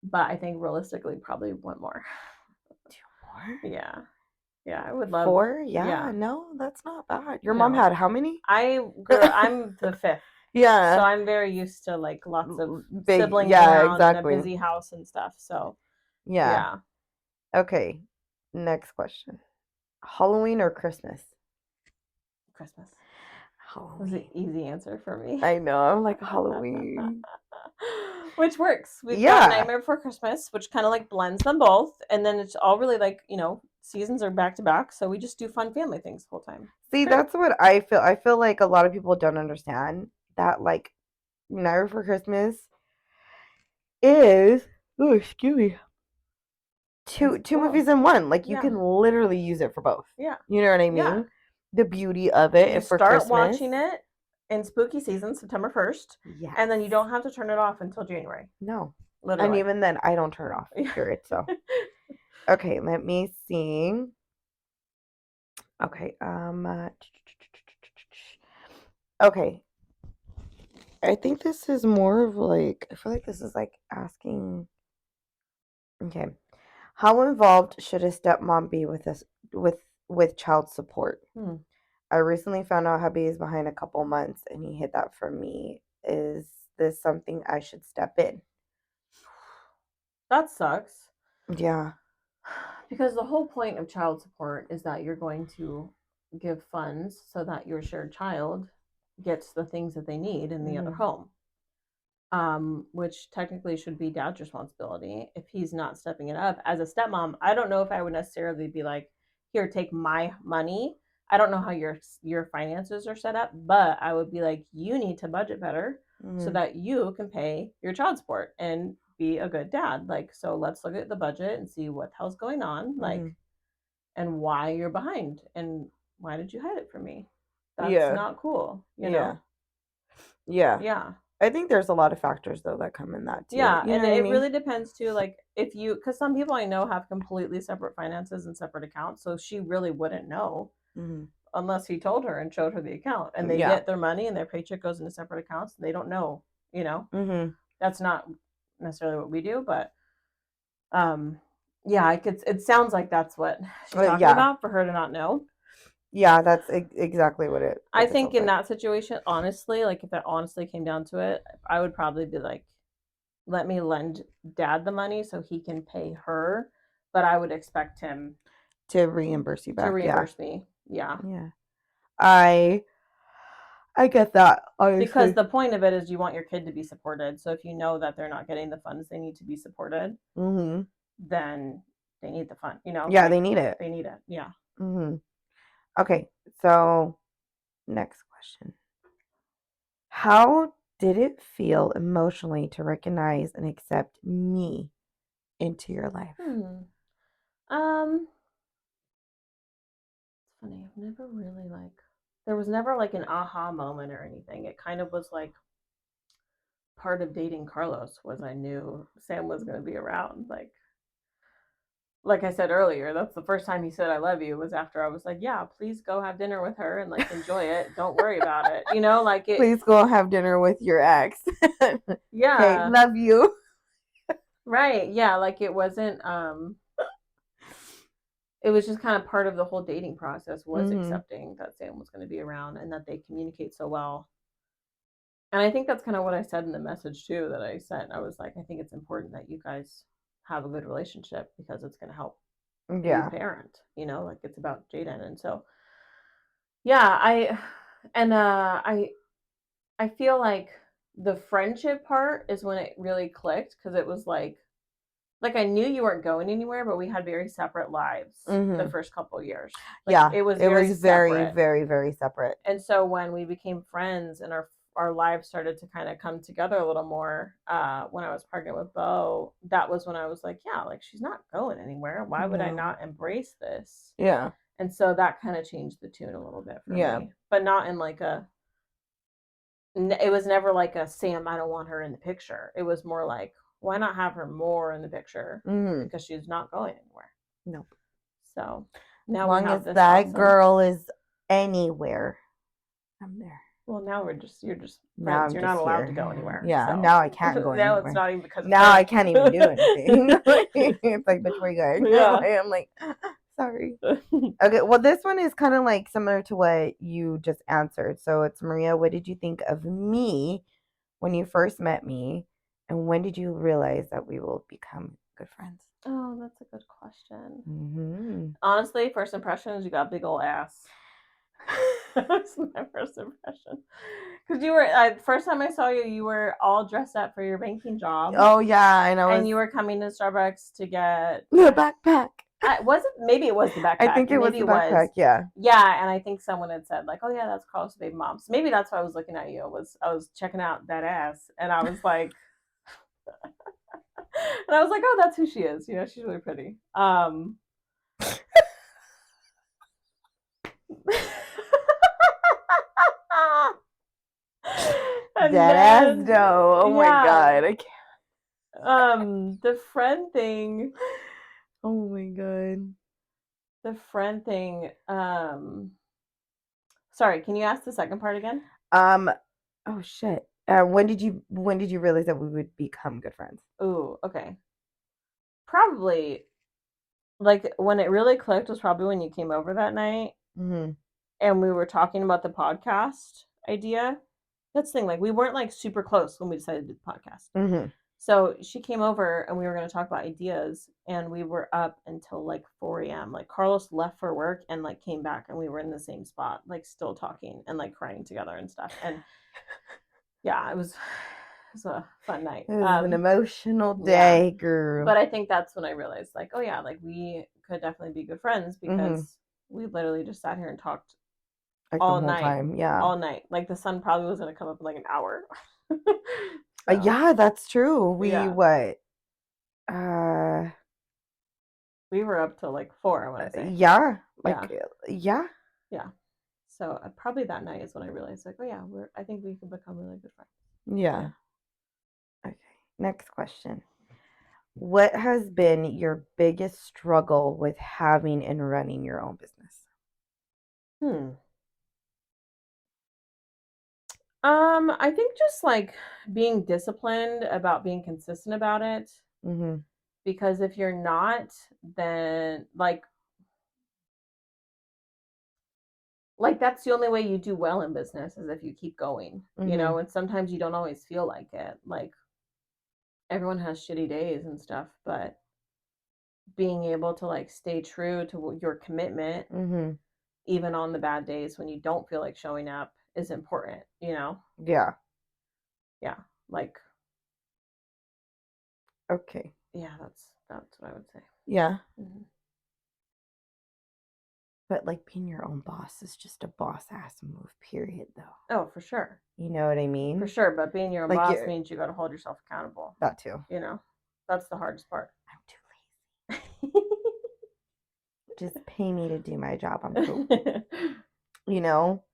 [SPEAKER 1] But I think realistically, probably one more.
[SPEAKER 2] Two more?
[SPEAKER 1] Yeah, yeah, I would love.
[SPEAKER 2] Four? Yeah.
[SPEAKER 1] Yeah,
[SPEAKER 2] No, that's not bad. Your mom had how many?
[SPEAKER 1] I'm the fifth.
[SPEAKER 2] Yeah.
[SPEAKER 1] So I'm very used to like lots of
[SPEAKER 2] Big.
[SPEAKER 1] siblings
[SPEAKER 2] Yeah.
[SPEAKER 1] around and a
[SPEAKER 2] Exactly.
[SPEAKER 1] busy house and stuff. So
[SPEAKER 2] Yeah.
[SPEAKER 1] yeah.
[SPEAKER 2] Okay. Next question. Halloween or Christmas?
[SPEAKER 1] Christmas.
[SPEAKER 2] Halloween.
[SPEAKER 1] That was an easy answer for me.
[SPEAKER 2] I know. I'm like, Halloween.
[SPEAKER 1] Which works. We've got Nightmare Before Christmas, which kind of like blends them both. And then it's all really like, seasons are back to back. So we just do fun family things the whole time.
[SPEAKER 2] See, that's what I feel. I feel like a lot of people don't understand that, like, Nightmare Before Christmas is, oh, excuse me, two movies in one. Like, you can literally use it for both.
[SPEAKER 1] Yeah.
[SPEAKER 2] You know what I mean? Yeah. The beauty of it.
[SPEAKER 1] You start watching it in spooky season, September 1st. Yes. And then you don't have to turn it off until January.
[SPEAKER 2] No.
[SPEAKER 1] Literally.
[SPEAKER 2] And even then, I don't turn it off. Period. So, okay, let me see. Okay. Okay. I think this is more of like, I feel like this is like asking. Okay. How involved should a stepmom be with this with child support? I recently found out hubby is behind a couple months and he hid that from me. Is this something I should step in?
[SPEAKER 1] That sucks.
[SPEAKER 2] Yeah.
[SPEAKER 1] Because the whole point of child support is that you're going to give funds so that your shared child gets the things that they need in the other home. Which technically should be dad's responsibility if he's not stepping it up. As a stepmom, I don't know if I would necessarily be like, here, take my money. I don't know how your finances are set up, but I would be like, you need to budget better so that you can pay your child support and be a good dad. Like, so let's look at the budget and see what the hell's going on, like, and why you're behind and why did you hide it from me? That's not cool, you know? Yeah.
[SPEAKER 2] I think there's a lot of factors though that come in that too.
[SPEAKER 1] Yeah, and it really depends too. Like because some people I know have completely separate finances and separate accounts, so she really wouldn't know unless he told her and showed her the account, and they get their money and their paycheck goes into separate accounts. And they don't know, That's not necessarily what we do, but yeah, it sounds like that's what she's talking about for her to not know.
[SPEAKER 2] Yeah, that's exactly what it.
[SPEAKER 1] I think in that situation, honestly, like if it honestly came down to it, I would probably be like, let me lend dad the money so he can pay her, but I would expect him
[SPEAKER 2] to reimburse you back.
[SPEAKER 1] To reimburse me. Yeah.
[SPEAKER 2] Yeah. I get that. Honestly.
[SPEAKER 1] Because the point of it is you want your kid to be supported. So if you know that they're not getting the funds they need to be supported, then they need the fund, Yeah,
[SPEAKER 2] like, they need it.
[SPEAKER 1] They need it. Yeah.
[SPEAKER 2] Okay, so next question. How did it feel emotionally to recognize and accept me into your life?
[SPEAKER 1] It's funny. I've never really there was never like an aha moment or anything. It kind of was like part of dating Carlos was I knew Sam was going to be around. Like I said earlier, that's the first time he said I love you was after I was like, yeah, please go have dinner with her and like enjoy it. Don't worry about it. Like it.
[SPEAKER 2] Please go have dinner with your ex.
[SPEAKER 1] Yeah.
[SPEAKER 2] Okay, love you.
[SPEAKER 1] Right. Yeah. Like it wasn't, it was just kind of part of the whole dating process was accepting that Sam was going to be around and that they communicate so well. And I think that's kind of what I said in the message too that I sent. I was like, I think it's important that you guys have a good relationship because it's going to help you parent, like it's about Jaden. And so, yeah, I feel like the friendship part is when it really clicked because it was like I knew you weren't going anywhere, but we had very separate lives the first couple of years. It was very,
[SPEAKER 2] very, very separate.
[SPEAKER 1] And so when we became friends and our lives started to kind of come together a little more, when I was pregnant with Bo, that was when I was like, yeah, like she's not going anywhere. Why would I not embrace this?
[SPEAKER 2] Yeah.
[SPEAKER 1] And so that kind of changed the tune a little bit for me, but not in like it was never like a Sam, I don't want her in the picture. It was more like, why not have her more in the picture? Because she's not going anywhere.
[SPEAKER 2] Nope.
[SPEAKER 1] So now
[SPEAKER 2] as long as that girl is anywhere, I'm there.
[SPEAKER 1] Well, now you're just friends. You're not allowed to go anywhere.
[SPEAKER 2] Yeah,
[SPEAKER 1] so.
[SPEAKER 2] now I can't go
[SPEAKER 1] now
[SPEAKER 2] anywhere.
[SPEAKER 1] It's not even because
[SPEAKER 2] now I can't even do anything. It's like, bitch, where you going?
[SPEAKER 1] Yeah.
[SPEAKER 2] I'm like, sorry. Okay, well, this one is kind of like similar to what you just answered. So it's Maria, what did you think of me when you first met me? And when did you realize that we will become good friends?
[SPEAKER 1] Oh, that's a good question.
[SPEAKER 2] Mm-hmm.
[SPEAKER 1] Honestly, first impressions, you got a big old ass. That's my first impression. Because you were, first time I saw you, you were all dressed up for your banking job.
[SPEAKER 2] Oh, yeah. And
[SPEAKER 1] you were coming to Starbucks to get
[SPEAKER 2] the backpack.
[SPEAKER 1] Maybe it was the backpack.
[SPEAKER 2] I think it was the backpack, yeah.
[SPEAKER 1] Yeah, and I think someone had said, like, oh, yeah, that's Carlos' baby mom. So maybe that's why I was looking at you. I was checking out that ass, and I was like, and I was like, oh, that's who she is. You know, she's really pretty.
[SPEAKER 2] That ass though. Oh my god, I
[SPEAKER 1] can't. The friend thing.
[SPEAKER 2] Oh my god.
[SPEAKER 1] The friend thing. Sorry, can you ask the second part again?
[SPEAKER 2] Oh shit. When did you realize that we would become good friends?
[SPEAKER 1] Ooh, okay. Probably, like, when it really clicked was probably when you came over that night.
[SPEAKER 2] Mm-hmm.
[SPEAKER 1] And we were talking about the podcast idea. That's the thing, like, we weren't like super close when we decided to do the podcast.
[SPEAKER 2] Mm-hmm.
[SPEAKER 1] So she came over and we were going to talk about ideas, and we were up until like 4 a.m. Like, Carlos left for work and like came back, and we were in the same spot, like still talking and like crying together and stuff. And yeah, it was a fun night.
[SPEAKER 2] It was an emotional day, girl.
[SPEAKER 1] But I think that's when I realized, like, oh yeah, like we could definitely be good friends, because we literally just sat here and talked
[SPEAKER 2] like
[SPEAKER 1] all
[SPEAKER 2] the whole
[SPEAKER 1] night.
[SPEAKER 2] Time. Yeah.
[SPEAKER 1] All night. Like, the sun probably was going to come up in like an hour.
[SPEAKER 2] Yeah, that's true. We
[SPEAKER 1] we were up till like 4, I want to say.
[SPEAKER 2] Yeah. Like yeah.
[SPEAKER 1] Yeah. So probably that night is when I realized, like, oh yeah, I think we could become really good friends.
[SPEAKER 2] Yeah. Okay. Next question. What has been your biggest struggle with having and running your own business?
[SPEAKER 1] I think just like being disciplined about being consistent about it.
[SPEAKER 2] Mm-hmm.
[SPEAKER 1] Because if you're not, then like that's the only way you do well in business, is if you keep going. You know, and sometimes you don't always feel like it. Like, everyone has shitty days and stuff, but being able to like stay true to your commitment, even on the bad days when you don't feel like showing up, is important, you know?
[SPEAKER 2] Yeah.
[SPEAKER 1] Like,
[SPEAKER 2] okay.
[SPEAKER 1] Yeah, that's what I would say.
[SPEAKER 2] Yeah. But like, being your own boss is just a boss ass move, period, though.
[SPEAKER 1] Oh, for sure.
[SPEAKER 2] You know what I mean?
[SPEAKER 1] For sure, but being your own boss means you got to hold yourself accountable.
[SPEAKER 2] That too.
[SPEAKER 1] You know, that's the hardest part.
[SPEAKER 2] I'm too lazy. Just pay me to do my job. I'm cool. You know?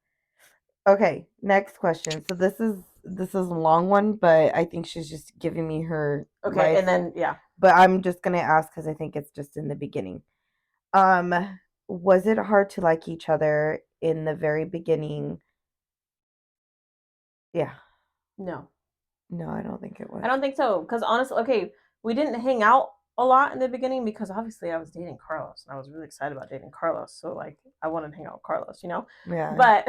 [SPEAKER 2] Okay, next question. So this is a long one, but I think she's just giving me her
[SPEAKER 1] life. And then
[SPEAKER 2] But I'm just gonna ask because I think it's just in the beginning. Was it hard to like each other in the very beginning? Yeah.
[SPEAKER 1] No,
[SPEAKER 2] I don't think it was.
[SPEAKER 1] I don't think so. Because honestly, okay, we didn't hang out a lot in the beginning because obviously I was dating Carlos and I was really excited about dating Carlos. So like, I wanted to hang out with Carlos, you know?
[SPEAKER 2] Yeah.
[SPEAKER 1] But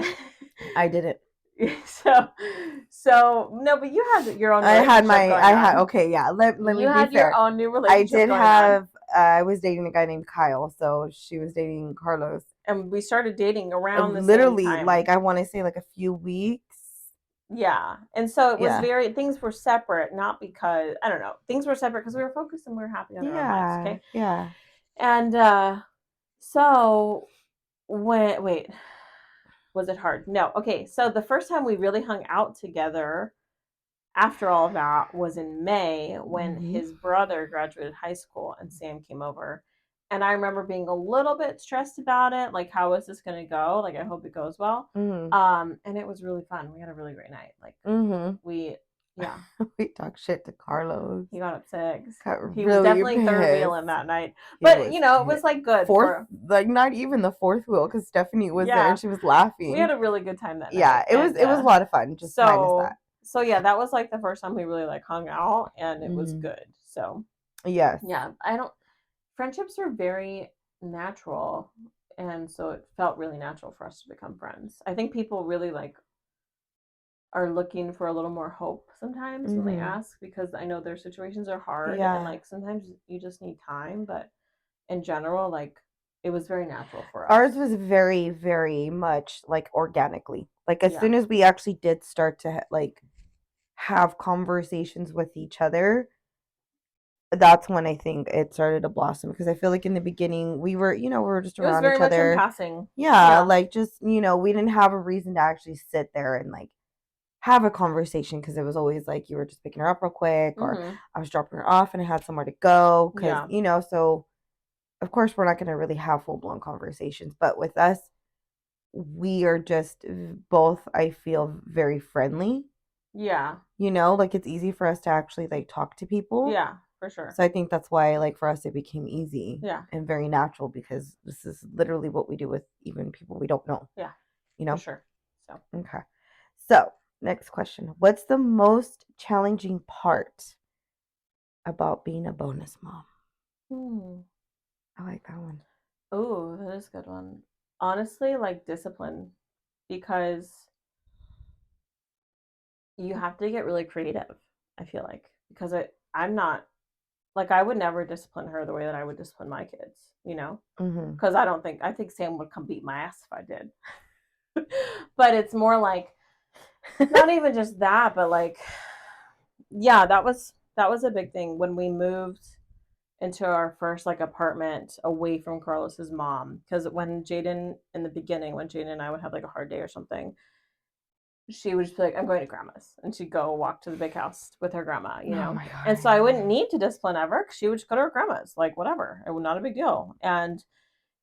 [SPEAKER 2] I didn't.
[SPEAKER 1] So no, but you had your own.
[SPEAKER 2] Okay, yeah. Let me be fair. You
[SPEAKER 1] had your own new relationship.
[SPEAKER 2] I did have. I was dating a guy named Kyle, so she was dating Carlos,
[SPEAKER 1] and we started dating around the
[SPEAKER 2] literally
[SPEAKER 1] same time.
[SPEAKER 2] like, I want to say like a few weeks.
[SPEAKER 1] Yeah, and so it was things were separate, not because I don't know. Things were separate because we were focused and we were happy on our own lives. Okay.
[SPEAKER 2] Yeah.
[SPEAKER 1] And so wait, was it hard? No. Okay. So the first time we really hung out together after all of that was in May, when his brother graduated high school and Sam came over. And I remember being a little bit stressed about it. Like, how is this going to go? Like, I hope it goes well. And it was really fun. We had a really great night. Like, we
[SPEAKER 2] talked shit to Carlos.
[SPEAKER 1] He got upset. He
[SPEAKER 2] really
[SPEAKER 1] was definitely
[SPEAKER 2] pissed.
[SPEAKER 1] Third wheeling that night. But, you know, it was like good.
[SPEAKER 2] Like, not even the fourth wheel, because Stephanie was there and she was laughing.
[SPEAKER 1] We had a really good time that night.
[SPEAKER 2] Yeah, it was a lot of fun. Just minus that.
[SPEAKER 1] So yeah, that was like the first time we really like hung out, and it was good. So
[SPEAKER 2] yes.
[SPEAKER 1] Yeah, friendships are very natural, and so it felt really natural for us to become friends. I think people really like are looking for a little more hope sometimes when they ask, because I know their situations are hard and like sometimes you just need time, but in general, like it was very natural for us.
[SPEAKER 2] Ours was very, very much like organically. Like as soon as we actually did start to like have conversations with each other, that's when I think it started to blossom, because I feel like in the beginning we were, we were just around each other. It was very much in
[SPEAKER 1] passing.
[SPEAKER 2] Yeah, like just, we didn't have a reason to actually sit there and like have a conversation, because it was always like you were just picking her up real quick, or I was dropping her off and I had somewhere to go, because so of course we're not going to really have full-blown conversations. But with us, we are just both, I feel, very friendly. Like it's easy for us to actually like talk to people.
[SPEAKER 1] For sure.
[SPEAKER 2] So I think that's why, like, for us it became easy and very natural, because this is literally what we do with even people we don't know.
[SPEAKER 1] For sure. So
[SPEAKER 2] okay. So next question: what's the most challenging part about being a bonus mom? I like that one.
[SPEAKER 1] Oh, that is a good one. Honestly, like discipline, because you have to get really creative, I feel like, because I'm not, like, I would never discipline her the way that I would discipline my kids, because I think Sam would come beat my ass if I did. But it's more like, not even just that, but like, that was a big thing when we moved into our first like apartment away from Carlos's mom, because when Jaden, in the beginning, when Jaden and I would have like a hard day or something, she would just be like, I'm going to grandma's, and she'd go walk to the big house with her grandma,
[SPEAKER 2] Oh my God,
[SPEAKER 1] and so I wouldn't need to discipline ever, because she would just go to her grandma's, like whatever, it was not a big deal. And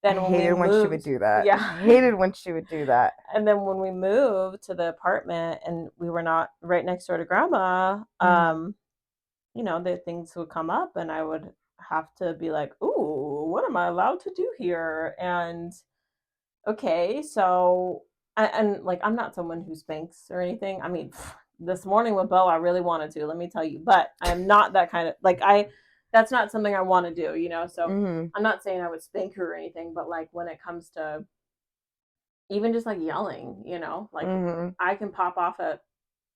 [SPEAKER 1] then
[SPEAKER 2] I hated when she would do that. I hated when she would do that.
[SPEAKER 1] And then when we moved to the apartment and we were not right next door to grandma, the things would come up and I would have to be like, ooh, what am I allowed to do here? And okay, so, and like, I'm not someone who spanks or anything. I mean, this morning with Bo, I really wanted to, let me tell you, but I'm not that kind of, like, that's not something I want to do, so I'm not saying I would spank her or anything, but like when it comes to even just like yelling, like I can pop off at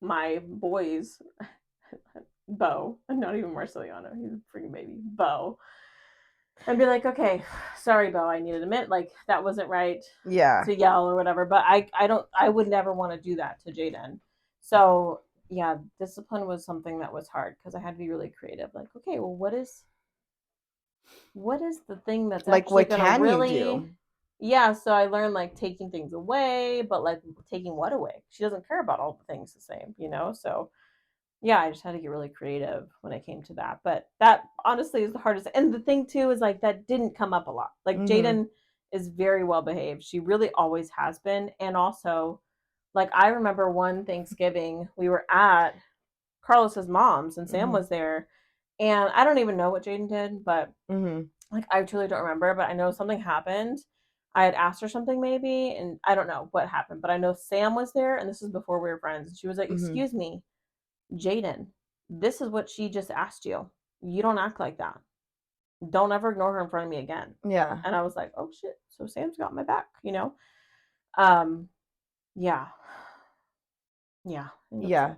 [SPEAKER 1] my boys, Bo, and not even Marceliano, he's a freaking baby, Bo, and be like, okay, sorry, Bo, I needed a minute, like that wasn't right, to yell or whatever. But I would never want to do that to Jaden. So yeah, discipline was something that was hard, because I had to be really creative. Like, okay, well, what is the thing that's like, what can really you do? Yeah, so I learned like taking things away, but like taking what away? She doesn't care about all the things the same, So yeah, I just had to get really creative when it came to that. But that honestly is the hardest. And the thing too is like that didn't come up a lot. Like Jaden is very well behaved. She really always has been. And also, like, I remember one Thanksgiving we were at Carlos's mom's and Sam was there. And I don't even know what Jaden did, but like I truly don't remember. But I know something happened. I had asked her something maybe, and I don't know what happened, but I know Sam was there, and this was before we were friends. And she was like, "Excuse me, Jaden, this is what she just asked you. You don't act like that. Don't ever ignore her in front of me again."
[SPEAKER 2] Yeah.
[SPEAKER 1] And I was like, oh shit. So Sam's got my back. Um, yeah. Yeah.
[SPEAKER 2] Yeah.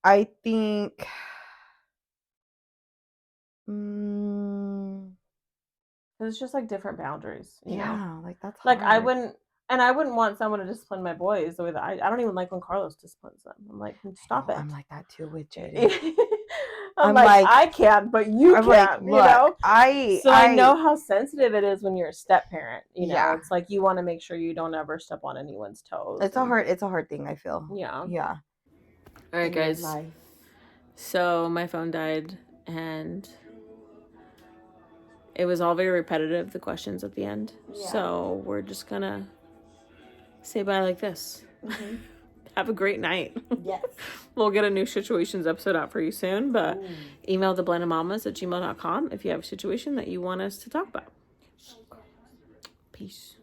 [SPEAKER 2] I think
[SPEAKER 1] it's just like different boundaries,
[SPEAKER 2] Yeah, like that's
[SPEAKER 1] like
[SPEAKER 2] hard.
[SPEAKER 1] I wouldn't want someone to discipline my boys the way that I don't even like when Carlos disciplines them. I'm like, stop it.
[SPEAKER 2] I'm like that too with Jaden.
[SPEAKER 1] I'm like, I can, but you can't,
[SPEAKER 2] like, look,
[SPEAKER 1] I know how sensitive it is when you're a step parent,
[SPEAKER 2] Yeah.
[SPEAKER 1] It's like you want to make sure you don't ever step on anyone's toes.
[SPEAKER 2] It's a hard thing, I feel.
[SPEAKER 1] Yeah.
[SPEAKER 2] Yeah.
[SPEAKER 1] All right, guys. So my phone died and it was all very repetitive, the questions at the end. Yeah. So we're just gonna say bye like this. Have a great night.
[SPEAKER 2] Yes.
[SPEAKER 1] We'll get a new situations episode out for you soon, but email the blendedmamas@gmail.com if you have a situation that you want us to talk about. Peace.